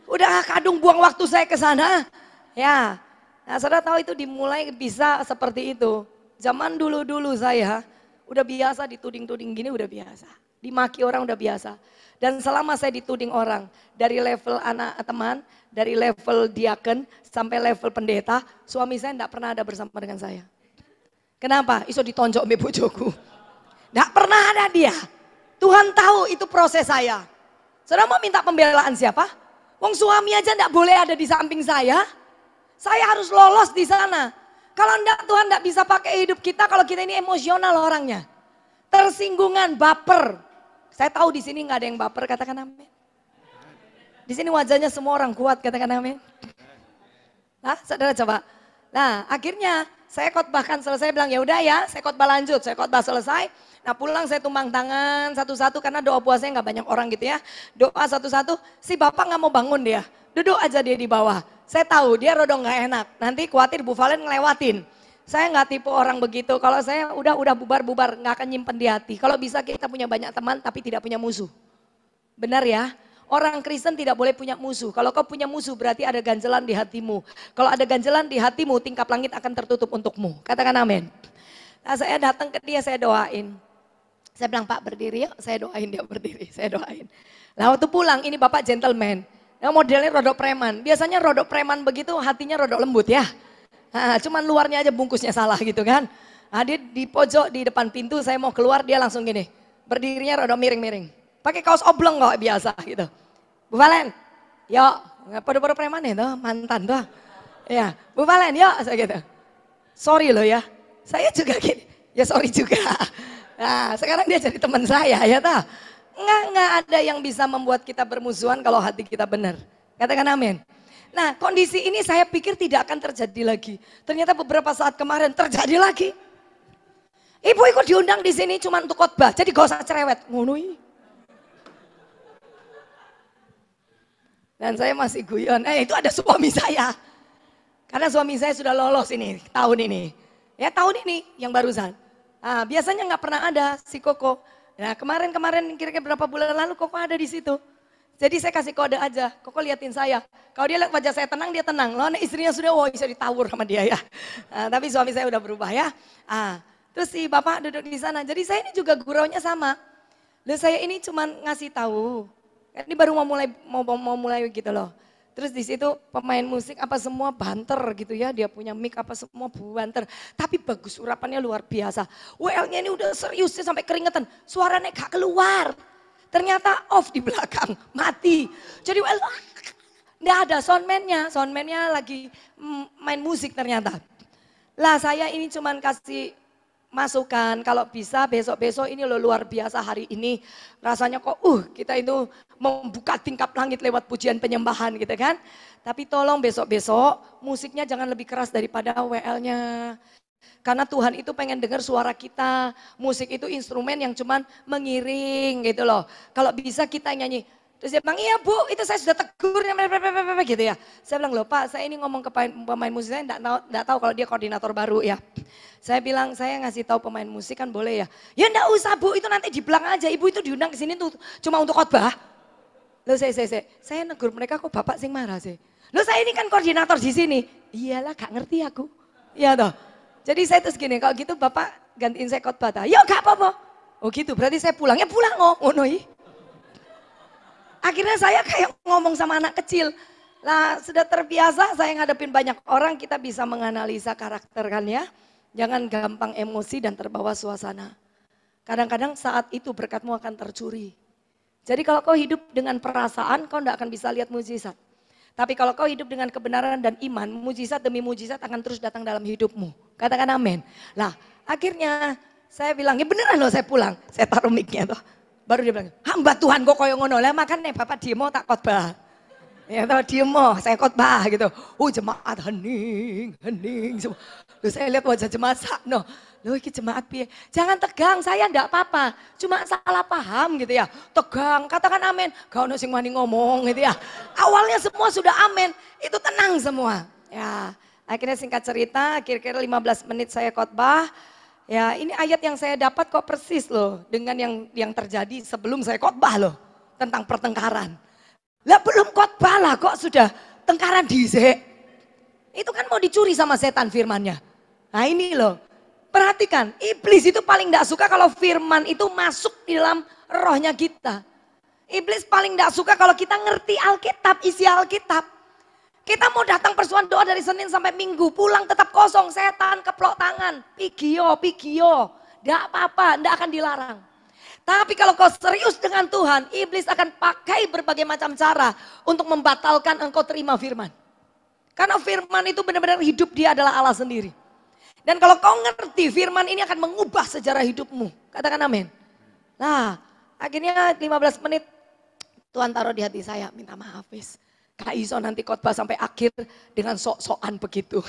udah kadung buang waktu saya ke sana. Ya. Nah, saudara tahu itu dimulai bisa seperti itu. Zaman dulu-dulu saya udah biasa dituding-tuding gini udah biasa. Dimaki orang udah biasa. Dan selama saya dituding orang, dari level anak teman, dari level diaken, sampai level pendeta, suami saya tidak pernah ada bersama dengan saya. Kenapa? Iso ditonjok mbek bojoku. Tidak pernah ada dia. Tuhan tahu itu proses saya. Saudara mau minta pembelaan siapa? Wong suami aja tidak boleh ada di samping saya. Saya harus lolos di sana. Kalau enggak Tuhan tidak bisa pakai hidup kita kalau kita ini emosional orangnya. Tersinggungan, baper. Saya tahu di sini nggak ada yang baper, katakan amin. Di sini wajahnya semua orang kuat, katakan amin. Nah, saudara coba. Nah, akhirnya saya khotbahkan selesai bilang ya udah ya, saya khotbah lanjut, saya khotbah selesai. Nah, pulang saya tumbang tangan satu-satu karena doa puasanya nggak banyak orang gitu ya. Doa satu-satu, si bapak nggak mau bangun dia, duduk aja dia di bawah. Saya tahu dia rodong nggak enak, nanti khawatir Bu Valen ngelewatin. Saya nggak tipe orang begitu. Kalau saya udah bubar-bubar, nggak akan nyimpen di hati. Kalau bisa kita punya banyak teman tapi tidak punya musuh. Benar ya? Orang Kristen tidak boleh punya musuh. Kalau kau punya musuh berarti ada ganjelan di hatimu. Kalau ada ganjelan di hatimu, tingkap langit akan tertutup untukmu. Katakan amin. Nah, saya datang ke dia, saya doain. Saya bilang, Pak berdiri yuk. Saya doain, dia berdiri. Saya doain. Nah waktu pulang, ini Bapak gentleman. Yang modelnya rodok preman. Biasanya rodok preman begitu hatinya rodok lembut ya. Nah, cuman luarnya aja bungkusnya salah gitu kan. Nah, dia di pojok di depan pintu, saya mau keluar dia langsung gini. Berdirinya rada miring-miring. Pakai kaos oblong kok biasa gitu. Bu Valen, yuk. Pada-pada preman itu mantan tuh. Ya, Bu Valen yuk. Saya gitu. Sorry loh ya. Saya juga gini. Ya sorry juga. Nah sekarang dia jadi teman saya ya tau. Nggak ada yang bisa membuat kita bermusuhan kalau hati kita benar. Katakan amin. Nah kondisi ini saya pikir tidak akan terjadi lagi. Ternyata beberapa saat kemarin terjadi lagi. Ibu ikut diundang di sini cuma untuk khotbah, jadi gak usah cerewet. Ngono iki. Dan saya masih guyon, itu ada suami saya. Karena suami saya sudah lolos ini, tahun ini. Ya tahun ini yang barusan. Nah, biasanya nggak pernah ada si Koko. Nah kemarin kira-kira berapa bulan lalu Koko ada di situ. Jadi saya kasih kode aja, Koko liatin saya. Kalau dia lihat wajah saya tenang, dia tenang. Lalu istrinya sudah, bisa ditawur sama dia ya. Tapi suami saya udah berubah ya. Terus si bapak duduk di sana. Jadi saya ini juga guraunya sama. Lalu saya ini cuma ngasih tahu. Ini baru mau mulai gitu loh. Terus di situ pemain musik apa semua banter gitu ya. Dia punya mic apa semua banter. Tapi bagus urapannya luar biasa. WL-nya ini udah serius sampai keringetan. Suaranya gak keluar. Ternyata off di belakang, mati. Jadi nggak ada soundman-nya lagi main musik ternyata. Lah saya ini cuman kasih masukan, kalau bisa besok-besok ini loh luar biasa hari ini. Rasanya kok kita itu membuka tingkap langit lewat pujian penyembahan gitu kan. Tapi tolong besok-besok musiknya jangan lebih keras daripada WL-nya. Karena Tuhan itu pengen dengar suara kita. Musik itu instrumen yang cuman mengiring gitu loh. Kalau bisa kita nyanyi. Terus dia bilang, iya Bu, itu saya sudah tegur gitu ya. Saya bilang, loh Pak, saya ini ngomong ke pemain musik, saya enggak tahu kalau dia koordinator baru ya. Saya bilang, saya ngasih tahu pemain musik kan boleh ya. Ya enggak usah Bu, itu nanti di belakang aja. Ibu itu diundang ke sini tuh cuma untuk khotbah. Loh saya negur mereka kok Bapak sing marah sih. Loh saya ini kan koordinator di sini. Iyalah gak ngerti aku. Iya toh. Jadi saya terus gini, kalau gitu Bapak gantiin saya khotbah. Yuk gak apa-apa. Oh gitu, berarti saya pulang. Ya pulang ngono. Akhirnya saya kayak ngomong sama anak kecil. Lah sudah terbiasa saya ngadepin banyak orang, kita bisa menganalisa karakter kan ya. Jangan gampang emosi dan terbawa suasana. Kadang-kadang saat itu berkatmu akan tercuri. Jadi kalau kau hidup dengan perasaan, kau tidak akan bisa lihat mujizat. Tapi kalau kau hidup dengan kebenaran dan iman, mujizat demi mujizat akan terus datang dalam hidupmu. Katakan amin. Lah akhirnya saya bilang, ya beneran loh saya pulang. Saya taruh mic-nya tuh. Baru dia bilang, hamba Tuhan kok koyo ngono. Lah makanya Bapak demo tak khotbah. Ya tahu demo, saya khotbah gitu. Jemaat hening. Loh saya lihat wajah jemaat sakno. Loh iki jemaat piye? Jangan tegang, saya enggak apa-apa. Cuma salah paham gitu ya. Tegang, katakan amin. Gak ono sing wani ngomong gitu ya. Awalnya semua sudah amin, itu tenang semua. Ya, akhirnya singkat cerita, kira-kira 15 menit saya khotbah. Ya, ini ayat yang saya dapat kok persis loh dengan yang terjadi sebelum saya khotbah loh tentang pertengkaran. Lah belum khotbah lah kok sudah tengkaran dhisik. Itu kan mau dicuri sama setan firmannya. Nah ini loh. Perhatikan, iblis itu paling tidak suka kalau firman itu masuk di dalam rohnya kita. Iblis paling tidak suka kalau kita ngerti Alkitab, isi Alkitab. Kita mau datang persuan doa dari Senin sampai Minggu, pulang tetap kosong, setan keplok tangan, pigio. Tidak apa-apa, tidak akan dilarang. Tapi kalau kau serius dengan Tuhan, iblis akan pakai berbagai macam cara untuk membatalkan engkau terima firman. Karena firman itu benar-benar hidup, dia adalah Allah sendiri. Dan kalau kau ngerti firman ini akan mengubah sejarah hidupmu. Katakan amin. Nah akhirnya 15 menit Tuhan taruh di hati saya, minta maaf wis. Kak Iso nanti khotbah sampai akhir dengan sok-sokan begitu.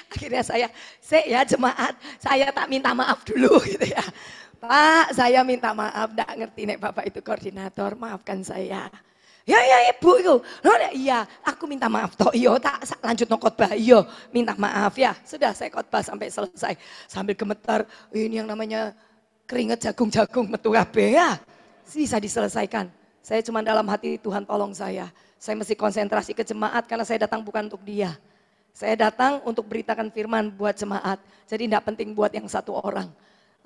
Akhirnya saya jemaat, saya tak minta maaf dulu gitu ya. Pak saya minta maaf, gak ngerti nek Bapak itu koordinator, maafkan saya. Ya ibu itu, iya aku minta maaf toh, iya tak lanjut no khotbah, iya minta maaf ya. Sudah saya khotbah sampai selesai, sambil gemetar, ini yang namanya keringet jagung-jagung metu kabeh ya. Bisa diselesaikan. Saya cuma dalam hati Tuhan tolong saya mesti konsentrasi ke jemaat karena saya datang bukan untuk dia. Saya datang untuk beritakan firman buat jemaat, jadi tidak penting buat yang satu orang.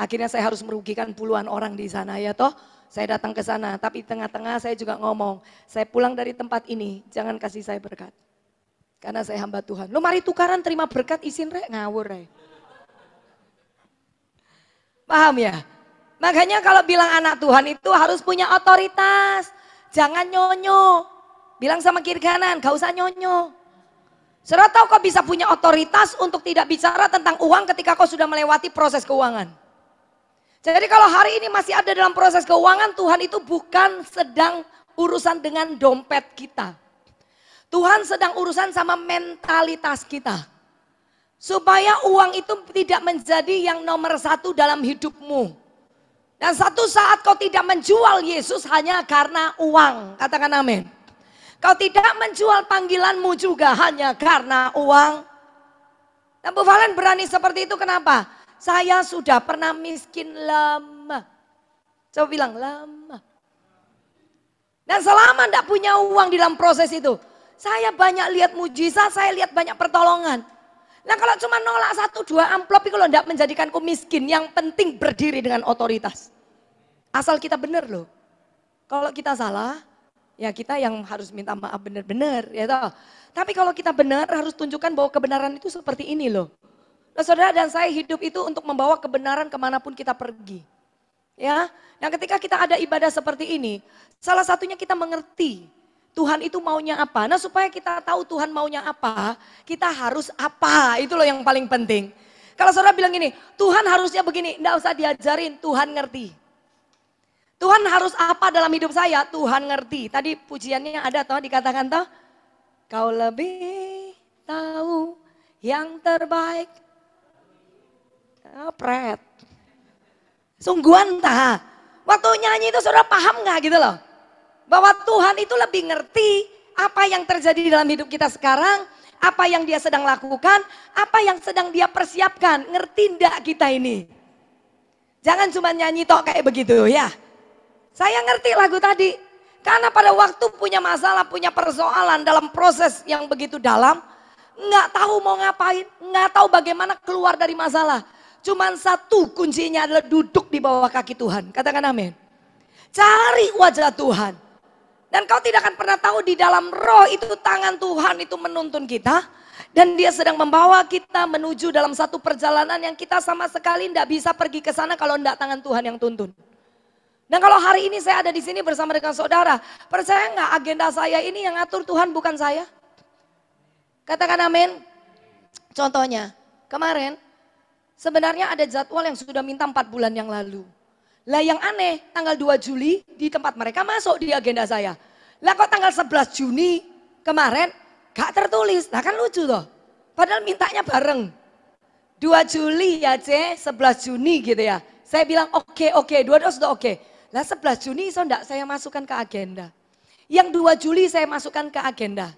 Akhirnya saya harus merugikan puluhan orang di sana ya toh. Saya datang ke sana, tapi di tengah-tengah saya juga ngomong, saya pulang dari tempat ini, jangan kasih saya berkat. Karena saya hamba Tuhan. Lu mari tukaran terima berkat isin rek, ngawur rek. Paham ya? Makanya kalau bilang anak Tuhan itu harus punya otoritas. Jangan nyonyo. Bilang sama kiri kanan, gak usah nyonyo. Saudara tahu kau bisa punya otoritas untuk tidak bicara tentang uang ketika kau sudah melewati proses keuangan. Jadi kalau hari ini masih ada dalam proses keuangan, Tuhan itu bukan sedang urusan dengan dompet kita. Tuhan sedang urusan sama mentalitas kita. Supaya uang itu tidak menjadi yang nomor satu dalam hidupmu. Dan satu saat kau tidak menjual Yesus hanya karena uang. Katakan amin. Kau tidak menjual panggilanmu juga hanya karena uang. Dan Bu Valen berani seperti itu kenapa? Saya sudah pernah miskin lama. Coba bilang lama. Dan selama tidak punya uang di dalam proses itu. Saya banyak lihat mujizat, saya lihat banyak pertolongan. Nah kalau cuma nolak 1-2 amplop itu kalau tidak menjadikanku miskin. Yang penting berdiri dengan otoritas. Asal kita benar loh. Kalau kita salah, ya kita yang harus minta maaf benar-benar. Ya toh. Tapi kalau kita benar harus tunjukkan bahwa kebenaran itu seperti ini loh. Nah saudara dan saya hidup itu untuk membawa kebenaran kemanapun kita pergi. Ya, dan ketika kita ada ibadah seperti ini, salah satunya kita mengerti Tuhan itu maunya apa. Nah supaya kita tahu Tuhan maunya apa, kita harus apa, itu loh yang paling penting. Kalau saudara bilang gini, Tuhan harusnya begini, enggak usah diajarin, Tuhan ngerti. Tuhan harus apa dalam hidup saya, Tuhan ngerti. Tadi pujiannya ada toh, dikatakan toh, kau lebih tahu yang terbaik. Pret. Sungguhan tak. Waktu nyanyi itu saudara paham gak gitu loh. Bahwa Tuhan itu lebih ngerti apa yang terjadi dalam hidup kita sekarang. Apa yang dia sedang lakukan. Apa yang sedang dia persiapkan. Ngerti enggak kita ini. Jangan cuma nyanyi tok kayak begitu ya. Saya ngerti lagu tadi. Karena pada waktu punya masalah, punya persoalan dalam proses yang begitu dalam. Nggak tahu mau ngapain. Nggak tahu bagaimana keluar dari masalah. Cuman satu kuncinya adalah duduk di bawah kaki Tuhan. Katakan amin. Cari wajah Tuhan. Dan kau tidak akan pernah tahu di dalam roh itu tangan Tuhan itu menuntun kita. Dan dia sedang membawa kita menuju dalam satu perjalanan yang kita sama sekali tidak bisa pergi ke sana kalau tidak tangan Tuhan yang tuntun. Dan kalau hari ini saya ada di sini bersama dengan saudara. Percaya nggak agenda saya ini yang ngatur Tuhan bukan saya? Katakan amin. Contohnya kemarin. Sebenarnya ada jadwal yang sudah minta 4 bulan yang lalu. Lah yang aneh, tanggal 2 Juli di tempat mereka masuk di agenda saya. Lah kok tanggal 11 Juni kemarin gak tertulis. Nah kan lucu toh. Padahal mintanya bareng. 2 Juli ya C, 11 Juni gitu ya. Saya bilang oke, dua-dua sudah oke. Lah 11 Juni so enggak saya masukkan ke agenda. Yang 2 Juli saya masukkan ke agenda.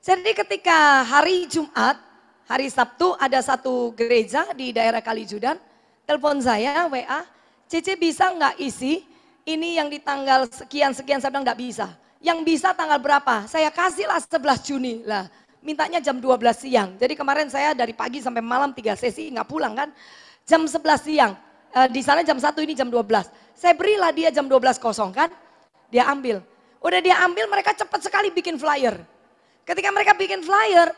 Jadi ketika hari Jumat, hari Sabtu ada satu gereja di daerah Kalijudan, telepon saya WA, Cici bisa nggak isi ini yang di tanggal sekian-sekian, saya bilang nggak bisa. Yang bisa tanggal berapa? Saya kasihlah 11 Juni lah, mintanya jam 12 siang. Jadi kemarin saya dari pagi sampai malam 3 sesi nggak pulang kan, jam 11 siang. Di sana jam 1 ini jam 12. Saya berilah dia jam 12.00 kan, dia ambil. Udah dia ambil mereka cepat sekali bikin flyer. Ketika mereka bikin flyer,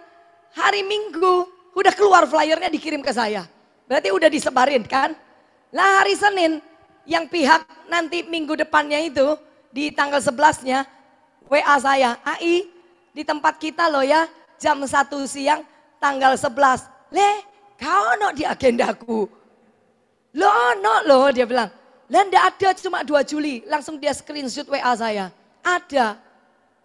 hari Minggu udah keluar flyernya dikirim ke saya. Berarti udah disebarin kan. Lah hari Senin yang pihak nanti minggu depannya itu di tanggal 11-nya WA saya. AI di tempat kita loh ya jam 1 siang tanggal 11. Kau no di agendaku. Loh dia bilang. Lah enggak ada cuma 2 Juli. Langsung dia screenshot WA saya. Ada.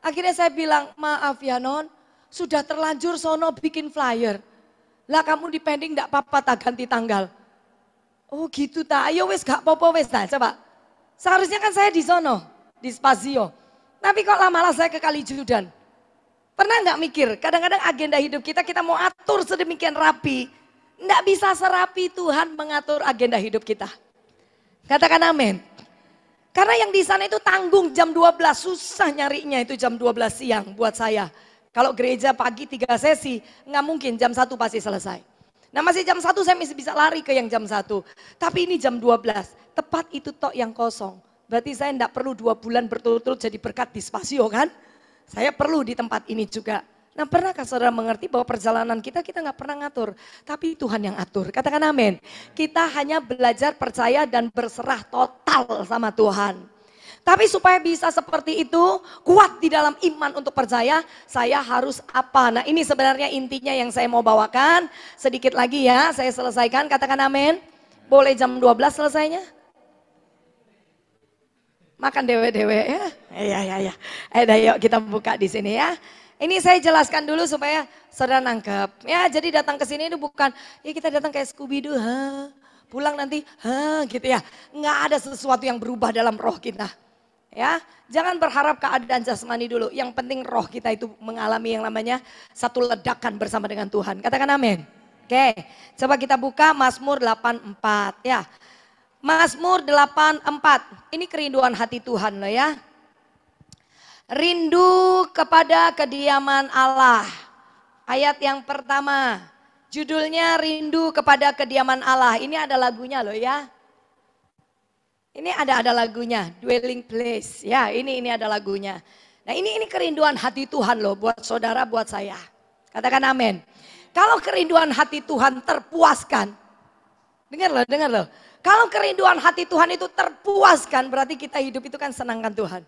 Akhirnya saya bilang maaf ya non. Sudah terlanjur sono bikin flyer. Lah kamu di pending enggak apa-apa tak ganti tanggal. Oh gitu tak, ayo wes gak apa-apa wes tak, coba. Seharusnya kan saya di sono, di Spazio. Tapi kok lama-lama saya ke Kalijudan. Pernah nggak mikir, kadang-kadang agenda hidup kita mau atur sedemikian rapi. Nggak bisa serapi Tuhan mengatur agenda hidup kita. Katakan amin. Karena yang di sana itu tanggung jam 12, susah nyarinya itu jam 12 siang buat saya. Kalau gereja pagi 3 sesi, nggak mungkin jam 1 pasti selesai. Nah masih jam 1 saya masih bisa lari ke yang jam 1. Tapi ini jam 12, tepat itu tok yang kosong. Berarti saya enggak perlu 2 bulan berturut-turut jadi berkat di Spasio kan. Saya perlu di tempat ini juga. Nah pernahkah saudara mengerti bahwa perjalanan kita nggak pernah ngatur. Tapi Tuhan yang atur, katakan amin. Kita hanya belajar percaya dan berserah total sama Tuhan. Tapi supaya bisa seperti itu, kuat di dalam iman untuk percaya, saya harus apa? Nah ini sebenarnya intinya yang saya mau bawakan. Sedikit lagi ya, saya selesaikan, katakan amin. Boleh jam 12 selesainya? Makan dewe-dewe ya? Iya. Ayo yuk kita buka di sini ya. Ini saya jelaskan dulu supaya saudara nangkep. Ya, jadi datang ke sini itu bukan, ya kita datang kayak Scooby-Doo, pulang nanti, gitu ya. Nggak ada sesuatu yang berubah dalam roh kita. Ya, jangan berharap keadaan jasmani dulu. Yang penting roh kita itu mengalami yang namanya satu ledakan bersama dengan Tuhan. Katakan amin. Oke, coba kita buka Mazmur 84 ya. Mazmur 84, ini kerinduan hati Tuhan loh ya. Rindu kepada kediaman Allah. Ayat yang pertama, judulnya rindu kepada kediaman Allah. Ini ada lagunya loh ya. Ini ada lagunya, dwelling place. Ya, ini ada lagunya. Nah, ini kerinduan hati Tuhan loh buat saudara, buat saya. Katakan amin. Kalau kerinduan hati Tuhan terpuaskan. Dengar loh. Kalau kerinduan hati Tuhan itu terpuaskan, berarti kita hidup itu kan senangkan Tuhan.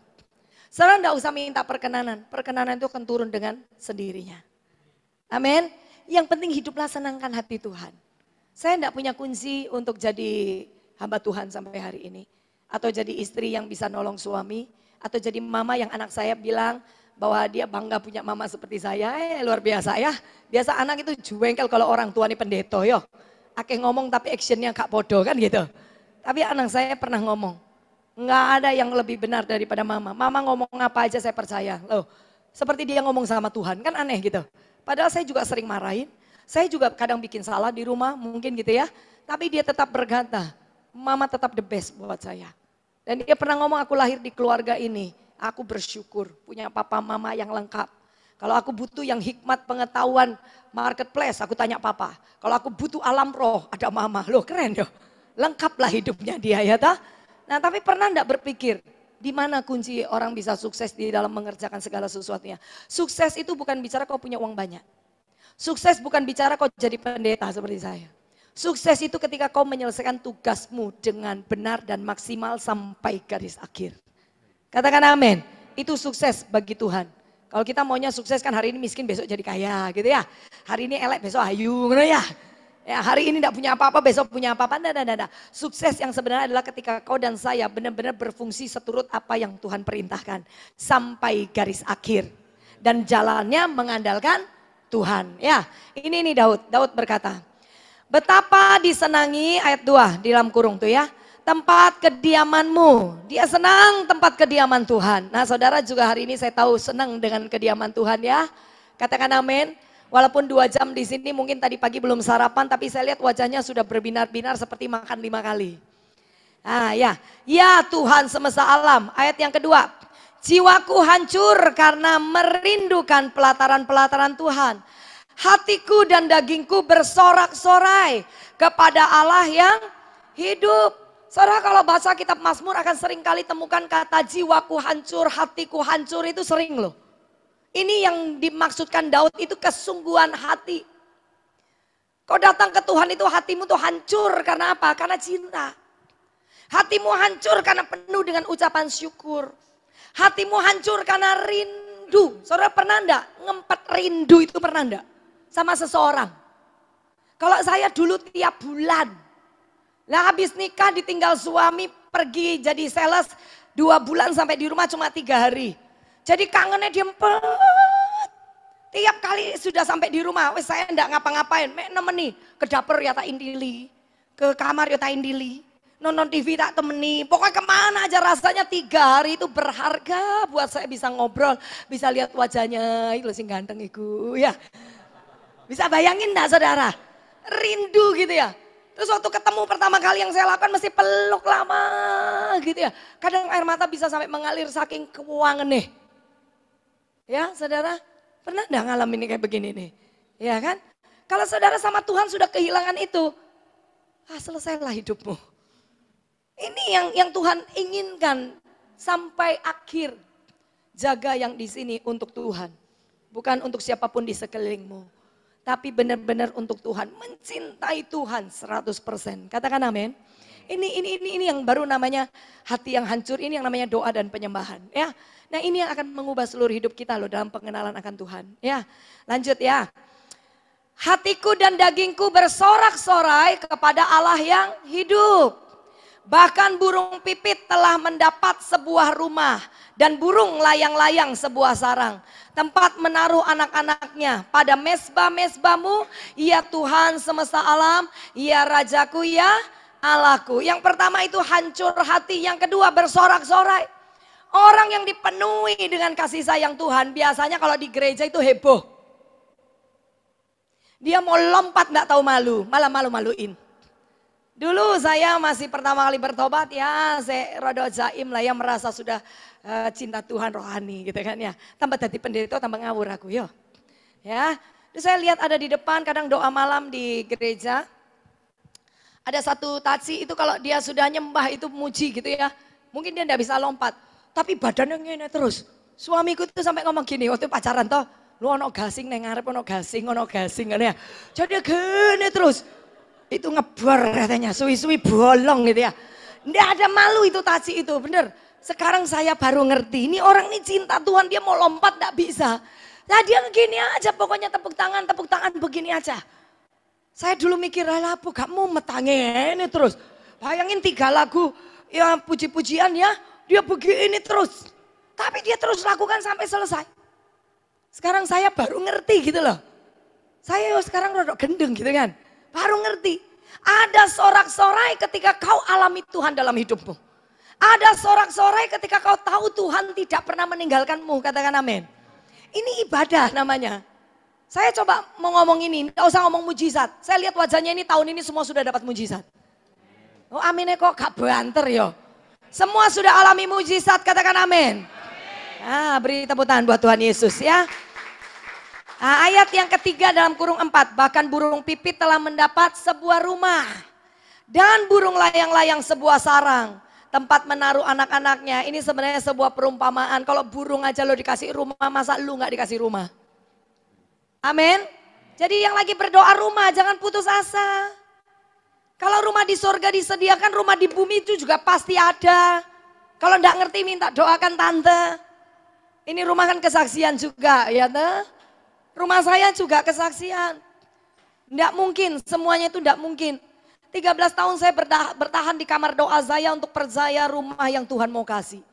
Saudara enggak usah minta perkenanan. Perkenanan itu akan turun dengan sendirinya. Amin. Yang penting hiduplah senangkan hati Tuhan. Saya enggak punya kunci untuk jadi hamba Tuhan sampai hari ini. Atau jadi istri yang bisa nolong suami. Atau jadi mama yang anak saya bilang bahwa dia bangga punya mama seperti saya. Luar biasa ya. Biasa anak itu jengkel kalau orang tua ini pendeto yo. Ake ngomong tapi actionnya gak podo kan gitu. Tapi anak saya pernah ngomong. Nggak ada yang lebih benar daripada mama. Mama ngomong apa aja saya percaya. Loh, seperti dia ngomong sama Tuhan, kan aneh gitu. Padahal saya juga sering marahin. Saya juga kadang bikin salah di rumah, mungkin gitu ya. Tapi dia tetap berkata, mama tetap the best buat saya. Dan dia pernah ngomong, aku lahir di keluarga ini. Aku bersyukur punya papa mama yang lengkap. Kalau aku butuh yang hikmat pengetahuan marketplace, aku tanya papa. Kalau aku butuh alam roh, ada mama. Loh keren ya. Lengkaplah hidupnya dia ya toh. Nah tapi pernah enggak berpikir, di mana kunci orang bisa sukses di dalam mengerjakan segala sesuatunya. Sukses itu bukan bicara kau punya uang banyak. Sukses bukan bicara kau jadi pendeta seperti saya. Sukses itu ketika kau menyelesaikan tugasmu dengan benar dan maksimal sampai garis akhir. Katakan amin, itu sukses bagi Tuhan. Kalau kita maunya sukses kan hari ini miskin besok jadi kaya gitu ya. Hari ini elek besok ayu gitu ya. Ya, hari ini tidak punya apa-apa, besok punya apa-apa. Nah. Sukses yang sebenarnya adalah ketika kau dan saya benar-benar berfungsi seturut apa yang Tuhan perintahkan. Sampai garis akhir. Dan jalannya mengandalkan Tuhan. Ya, ini Daud. Daud berkata, betapa disenangi, ayat 2 di dalam kurung tuh ya. Tempat kediamanmu. Dia senang tempat kediaman Tuhan. Nah saudara juga hari ini saya tahu senang dengan kediaman Tuhan ya. Katakan amin. Walaupun 2 jam di sini mungkin tadi pagi belum sarapan, tapi saya lihat wajahnya sudah berbinar-binar seperti makan 5 kali. Ya Tuhan semesta alam. Ayat yang kedua, jiwaku hancur karena merindukan pelataran-pelataran Tuhan. Hatiku dan dagingku bersorak-sorai kepada Allah yang hidup. Saudara kalau baca kitab Mazmur akan sering kali temukan kata jiwaku hancur, hatiku hancur itu sering loh. Ini yang dimaksudkan Daud itu kesungguhan hati. Kau datang ke Tuhan itu hatimu tuh hancur karena apa? Karena cinta. Hatimu hancur karena penuh dengan ucapan syukur. Hatimu hancur karena rindu. Saudara pernah enggak ngempet rindu itu pernah enggak? Sama seseorang. Kalau saya dulu tiap bulan. Lah habis nikah ditinggal suami pergi jadi sales 2 bulan sampai di rumah cuma 3 hari. Jadi kangennya diempet. Tiap kali sudah sampai di rumah, wes saya enggak ngapa-ngapain. Mek nemeni ke dapur ya tak indili, ke kamar ya tak indili, nonton TV tak temeni. Pokoknya kemana aja rasanya 3 hari itu berharga buat saya bisa ngobrol, bisa lihat wajahnya, itu sing ganteng iku ya. Bisa bayangin enggak saudara? Rindu gitu ya. Terus waktu ketemu pertama kali yang saya lakukan mesti peluk lama gitu ya. Kadang air mata bisa sampai mengalir saking keuangan nih. Ya saudara, pernah enggak ngalamin kayak begini nih? Ya kan? Kalau saudara sama Tuhan sudah kehilangan itu, selesailah hidupmu. Ini yang Tuhan inginkan sampai akhir. Jaga yang di sini untuk Tuhan. Bukan untuk siapapun di sekelilingmu. Tapi benar-benar untuk Tuhan. Mencintai Tuhan 100%. Katakan amin. Ini yang baru namanya hati yang hancur, ini yang namanya doa dan penyembahan. Ya, nah ini yang akan mengubah seluruh hidup kita loh dalam pengenalan akan Tuhan. Ya, lanjut ya. Hatiku dan dagingku bersorak-sorai kepada Allah yang hidup. Bahkan burung pipit telah mendapat sebuah rumah dan burung layang-layang sebuah sarang. Tempat menaruh anak-anaknya pada mesbah-mesbahmu, ya Tuhan semesta alam, ya Rajaku, ya Allahku. Yang pertama itu hancur hati, yang kedua bersorak-sorai. Orang yang dipenuhi dengan kasih sayang Tuhan biasanya kalau di gereja itu heboh. Dia mau lompat gak tahu malu, malah malu-maluin. Dulu saya masih pertama kali bertobat ya, saya rodo jaim lah ya, merasa sudah cinta Tuhan rohani gitu kan ya. Tambah tadi pendeta tambah ngawur aku yo. Ya, terus saya lihat ada di depan kadang doa malam di gereja. Ada satu taci itu kalau dia sudah nyembah itu muji gitu ya. Mungkin dia enggak bisa lompat, tapi badannya ngene terus. Suamiku itu sampai ngomong gini waktu pacaran toh, lu ono gasing neng ngarep ono gasing kan ya. Jadi gini terus. Itu ngebor katanya, suwi-suwi bolong gitu ya. Nggak ada malu itu taci itu, bener. Sekarang saya baru ngerti, ini orang ini cinta Tuhan, dia mau lompat nggak bisa. Nah dia gini aja, pokoknya tepuk tangan begini aja. Saya dulu mikir, lah apa kamu metangin ini terus. Bayangin 3 lagu, ya puji-pujian ya, dia begini terus. Tapi dia terus lakukan sampai selesai. Sekarang saya baru ngerti gitu loh. Saya sekarang rodok gendeng gitu kan. Baru ngerti, ada sorak-sorai ketika kau alami Tuhan dalam hidupmu. Ada sorak-sorai ketika kau tahu Tuhan tidak pernah meninggalkanmu, katakan amin. Ini ibadah namanya. Saya coba mau ngomong ini, gak usah ngomong mujizat. Saya lihat wajahnya ini tahun ini semua sudah dapat mujizat. Oh aminnya kok gak banter yo. Semua sudah alami mujizat, katakan amin. Ah, beri tepuk tangan buat Tuhan Yesus ya. Nah, ayat yang ketiga dalam kurung 4, bahkan burung pipit telah mendapat sebuah rumah. Dan burung layang-layang sebuah sarang. Tempat menaruh anak-anaknya. Ini sebenarnya sebuah perumpamaan. Kalau burung aja lo dikasih rumah, masa lu gak dikasih rumah? Amin. Jadi yang lagi berdoa rumah, jangan putus asa. Kalau rumah di surga disediakan, rumah di bumi itu juga pasti ada. Kalau gak ngerti minta doakan tante. Ini rumah kan kesaksian juga ya tuh. Rumah saya juga kesaksian. Tidak mungkin, semuanya itu tidak mungkin. 13 tahun saya bertahan di kamar doa saya untuk percaya rumah yang Tuhan mau kasih.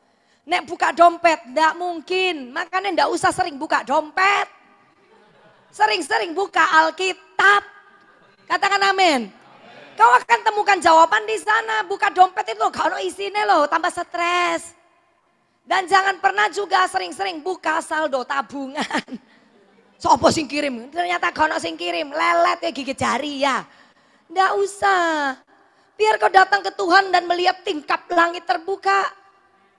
Nek buka dompet, tidak mungkin. Makanya tidak usah sering buka dompet. Sering-sering buka Alkitab. Katakan amin. Kau akan temukan jawaban di sana. Buka dompet itu kalau isinya loh, tambah stres. Dan jangan pernah juga sering-sering buka saldo tabungan. Sopo sing kirim? Ternyata kono sing kirim, lelet ya gigit jari ya. Nggak usah. Biar kau datang ke Tuhan dan melihat tingkap langit terbuka.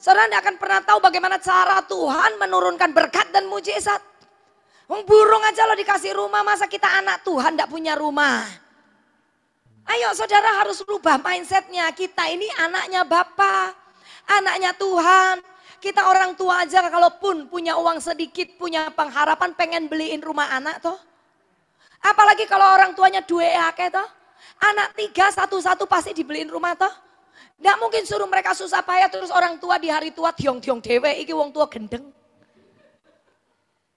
Saudara nggak akan pernah tahu bagaimana cara Tuhan menurunkan berkat dan mujizat. Burung aja lo dikasih rumah, masa kita anak Tuhan nggak punya rumah? Ayo saudara harus rubah mindsetnya. Kita ini anaknya Bapa, anaknya Tuhan. Kita orang tua aja kalaupun punya uang sedikit, punya pengharapan pengen beliin rumah anak toh. Apalagi kalau orang tuanya dua akeh toh. Anak 3 satu-satu pasti dibeliin rumah toh. Nggak mungkin suruh mereka susah payah terus orang tua di hari tua tiong-tiong dewe iki wong tua gendeng.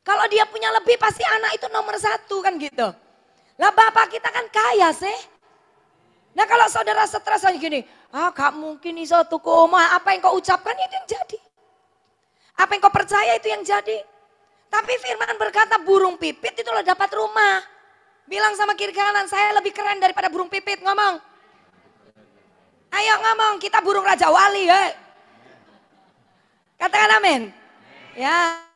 Kalau dia punya lebih pasti anak itu nomor 1 kan gitu. Lah bapak kita kan kaya sih. Nah kalau saudara stres lagi gini, gak mungkin iso tuku omah, apa yang kau ucapkan itu yang jadi. Apa yang kau percaya itu yang jadi. Tapi firman berkata burung pipit itu lo dapat rumah. Bilang sama kiri kanan, saya lebih keren daripada burung pipit, ngomong. Ayo ngomong, kita burung Raja Wali. Katakan amin. Ya.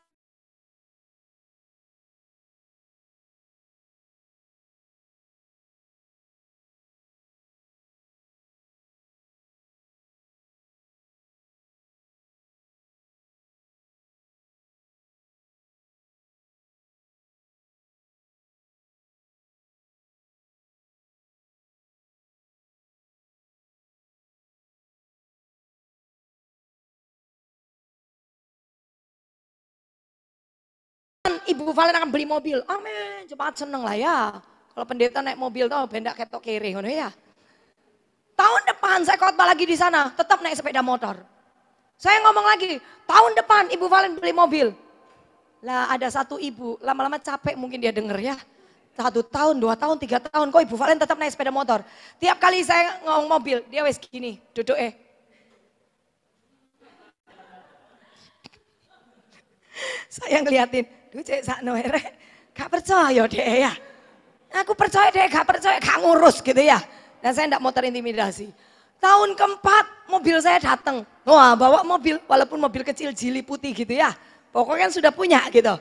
Ibu Valen akan beli mobil. Amin, cepat seneng lah ya. Kalau pendeta naik mobil tuh benda ketok kiri ngono ya. Tahun depan saya khotbah lagi di sana, tetap naik sepeda motor. Saya ngomong lagi, tahun depan Ibu Valen beli mobil. Lah ada satu ibu, lama-lama capek mungkin dia denger ya. 1 tahun, 2 tahun, 3 tahun, kok Ibu Valen tetap naik sepeda motor. Tiap kali saya ngomong mobil, dia wes gini, duduk Saya ngeliatin, duh cek sakno rek, gak percaya deh ya. Aku percaya deh, gak percaya, gak ngurus gitu ya. Dan saya enggak mau terintimidasi. Tahun keempat mobil saya datang. Wah bawa mobil, walaupun mobil kecil jili putih gitu ya. Pokoknya kan sudah punya gitu.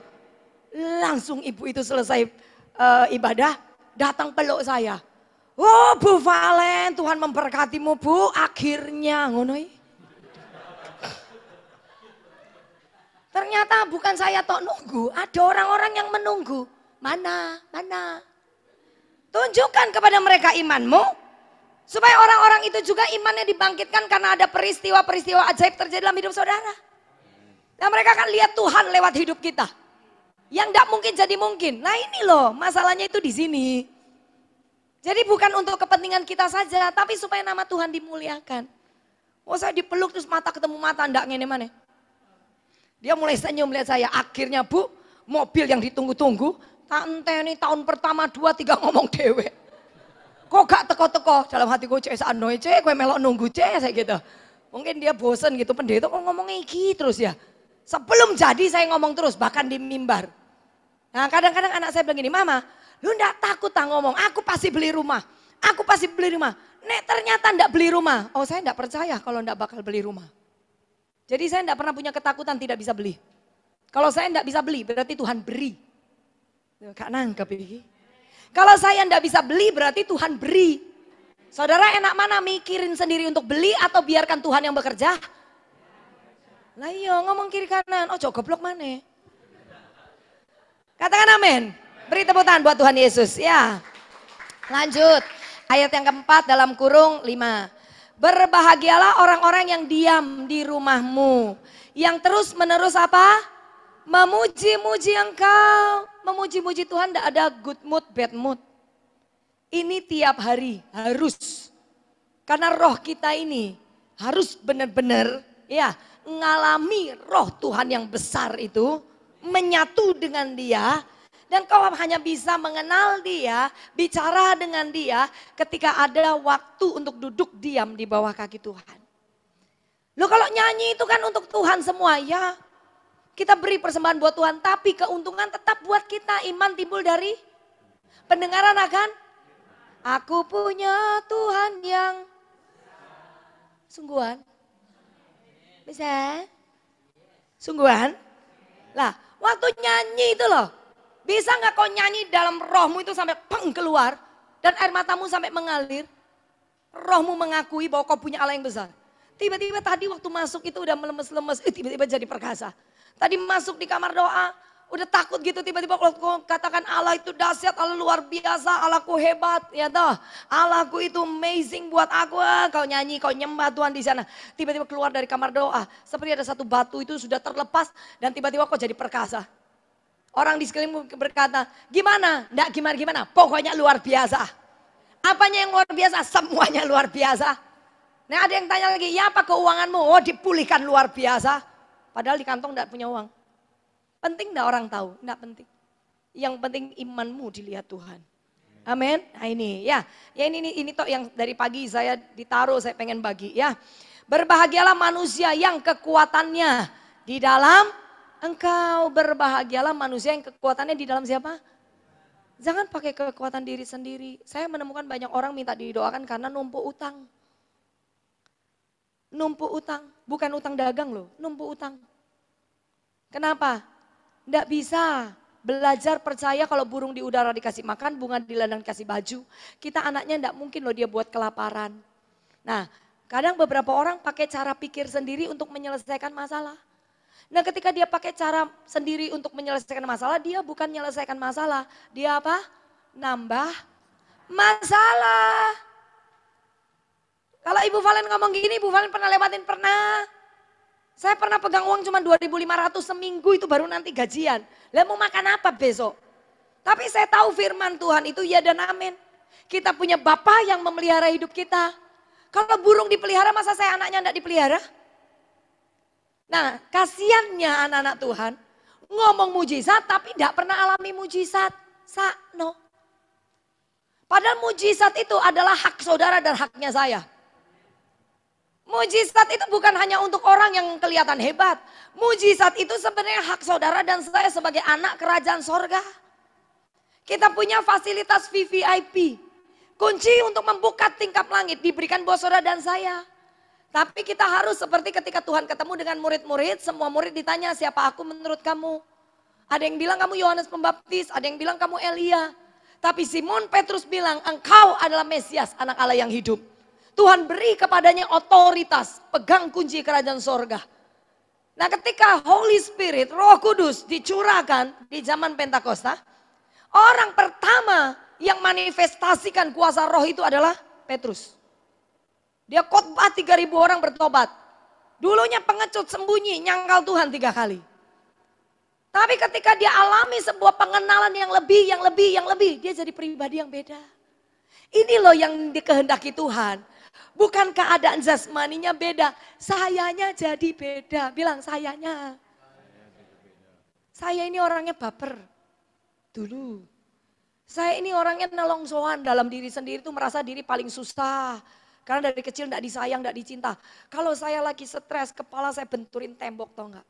Langsung ibu itu selesai ibadah, datang peluk saya. Oh Bu Valen, Tuhan memberkatimu Bu, akhirnya ngono. Ternyata bukan saya tok nunggu, ada orang-orang yang menunggu. Mana? Tunjukkan kepada mereka imanmu, supaya orang-orang itu juga imannya dibangkitkan karena ada peristiwa-peristiwa ajaib terjadi dalam hidup saudara. Dan mereka akan lihat Tuhan lewat hidup kita. Yang tidak mungkin jadi mungkin. Nah ini loh masalahnya itu di sini. Jadi bukan untuk kepentingan kita saja, tapi supaya nama Tuhan dimuliakan. Oh saya dipeluk terus mata ketemu mata, enggak ngene mana. Dia mulai senyum lihat saya. Akhirnya Bu, mobil yang ditunggu-tunggu, tante ini tahun pertama 2-3 ngomong dewe. Kok gak teko-teko? Dalam hatiku cek sanoe cek, gue melok nunggu cek saya gitu. Mungkin dia bosen gitu, pendeta kok ngomongnya iki terus ya. Sebelum jadi saya ngomong terus, bahkan di mimbar. Nah kadang-kadang anak saya bilang gini, Mama, lu ndak takut tak ngomong, aku pasti beli rumah. Aku pasti beli rumah. Nek ternyata ndak beli rumah. Oh saya ndak percaya kalau ndak bakal beli rumah. Jadi saya ndak pernah punya ketakutan tidak bisa beli. Kalau saya ndak bisa beli, berarti Tuhan beri. Gak nangkep ini. Kalau saya ndak bisa beli, berarti Tuhan beri. Saudara enak mana mikirin sendiri untuk beli atau biarkan Tuhan yang bekerja? Lah iya ngomong kiri kanan, oh goblok mana? Katakan amin. Beri tepuk tangan buat Tuhan Yesus ya. Lanjut. Ayat yang keempat dalam kurung 5. Berbahagialah orang-orang yang diam di rumahmu. Yang terus menerus apa? Memuji-muji engkau. Memuji-muji Tuhan tidak ada good mood, bad mood. Ini tiap hari harus. Karena roh kita ini harus benar-benar ya ngalami roh Tuhan yang besar itu. Menyatu dengan dia. Dan kau hanya bisa mengenal dia, bicara dengan dia ketika ada waktu untuk duduk diam di bawah kaki Tuhan. Loh kalau nyanyi itu kan untuk Tuhan semua ya. Kita beri persembahan buat Tuhan, tapi keuntungan tetap buat kita. Iman timbul dari pendengaran akan aku punya Tuhan yang sungguhan. Bisa? Sungguhan? Lah, waktu nyanyi itu loh. Bisa nggak kau nyanyi dalam rohmu itu sampai peng keluar dan air matamu sampai mengalir? Rohmu mengakui bahwa kau punya Allah yang besar. Tiba-tiba tadi waktu masuk itu udah melemes-lemes, tiba-tiba jadi perkasa. Tadi masuk di kamar doa, udah takut gitu tiba-tiba kalau kau katakan Allah itu dahsyat, Allah luar biasa, Allahku hebat, ya toh. Allahku itu amazing buat aku. Kau nyanyi, kau nyembah Tuhan di sana. Tiba-tiba keluar dari kamar doa, seperti ada satu batu itu sudah terlepas dan tiba-tiba kau jadi perkasa. Orang di sekelilingmu berkata, gimana? Nggak gimana-gimana, pokoknya luar biasa. Apanya yang luar biasa? Semuanya luar biasa. Nah ada yang tanya lagi, ya apa keuanganmu? Oh dipulihkan luar biasa. Padahal di kantong nggak punya uang. Penting nggak orang tahu? Nggak penting. Yang penting imanmu dilihat Tuhan. Amin. Nah ini ya, ini toh yang dari pagi saya ditaruh, saya pengen bagi ya. Berbahagialah manusia yang kekuatannya di dalam engkau. Berbahagialah manusia yang kekuatannya di dalam siapa? Jangan pakai kekuatan diri sendiri. Saya menemukan banyak orang minta didoakan karena numpuk utang. Numpuk utang, bukan utang dagang loh, numpuk utang. Kenapa? Nggak bisa belajar percaya kalau burung di udara dikasih makan, bunga di ladang dikasih baju. Kita anaknya nggak mungkin loh dia buat kelaparan. Nah, kadang beberapa orang pakai cara pikir sendiri untuk menyelesaikan masalah. Nah ketika dia pakai cara sendiri untuk menyelesaikan masalah, dia bukan menyelesaikan masalah. Dia apa? Nambah masalah. Kalau Ibu Valen ngomong gini, Ibu Valen pernah lewatin? Pernah. Saya pernah pegang uang cuma 2.500 seminggu itu baru nanti gajian. Lah mau makan apa besok? Tapi saya tahu firman Tuhan itu ya dan amin. Kita punya Bapa yang memelihara hidup kita. Kalau burung dipelihara masa saya anaknya enggak dipelihara? Nah kasiannya anak-anak Tuhan ngomong mujizat tapi tidak pernah alami mujizat. Sakno. Padahal mujizat itu adalah hak saudara dan haknya saya. Mujizat itu bukan hanya untuk orang yang kelihatan hebat. Mujizat itu sebenarnya hak saudara dan saya sebagai anak kerajaan sorga. Kita punya fasilitas VVIP. Kunci untuk membuka tingkap langit diberikan buat saudara dan saya. Tapi kita harus seperti ketika Tuhan ketemu dengan murid-murid. Semua murid ditanya, siapa aku menurut kamu? Ada yang bilang kamu Yohanes Pembaptis, ada yang bilang kamu Elia. Tapi Simon Petrus bilang, engkau adalah Mesias, anak Allah yang hidup. Tuhan beri kepadanya otoritas, pegang kunci kerajaan sorga. Nah ketika Holy Spirit, Roh Kudus dicurahkan di zaman Pentakosta, orang pertama yang manifestasikan kuasa roh itu adalah Petrus. Dia khotbah 3.000 orang bertobat. Dulunya pengecut sembunyi, nyangkal Tuhan 3 kali. Tapi ketika dia alami sebuah pengenalan yang lebih, dia jadi pribadi yang beda. Ini loh yang dikehendaki Tuhan. Bukan keadaan jasmaninya beda, sayanya jadi beda. Bilang sayanya. Saya ini orangnya baper. Dulu. Saya ini orangnya nelongsoan dalam diri sendiri tuh merasa diri paling susah. Karena dari kecil enggak disayang, enggak dicinta. Kalau saya lagi stres, kepala saya benturin tembok tau enggak.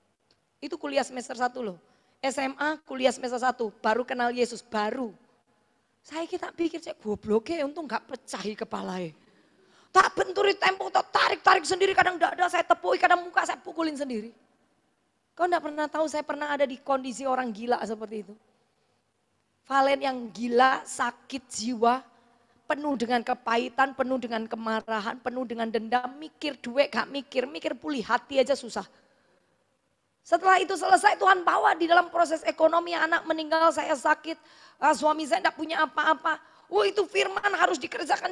Itu kuliah semester 1 loh. SMA kuliah semester 1, baru kenal Yesus, baru. Saya kita pikir, saya goblok ya, untung gak pecahi kepalanya. Tak benturi tembok, tak tarik-tarik sendiri, kadang dada saya tepui, kadang muka saya pukulin sendiri. Kau gak pernah tahu saya pernah ada di kondisi orang gila seperti itu. Valen yang gila, sakit jiwa, penuh dengan kepahitan, penuh dengan kemarahan, penuh dengan dendam, mikir duit gak mikir, mikir pulih hati aja susah. Setelah itu selesai Tuhan bawa di dalam proses ekonomi, anak meninggal, saya sakit, suami saya tidak punya apa-apa. Oh itu firman harus dikerjakan.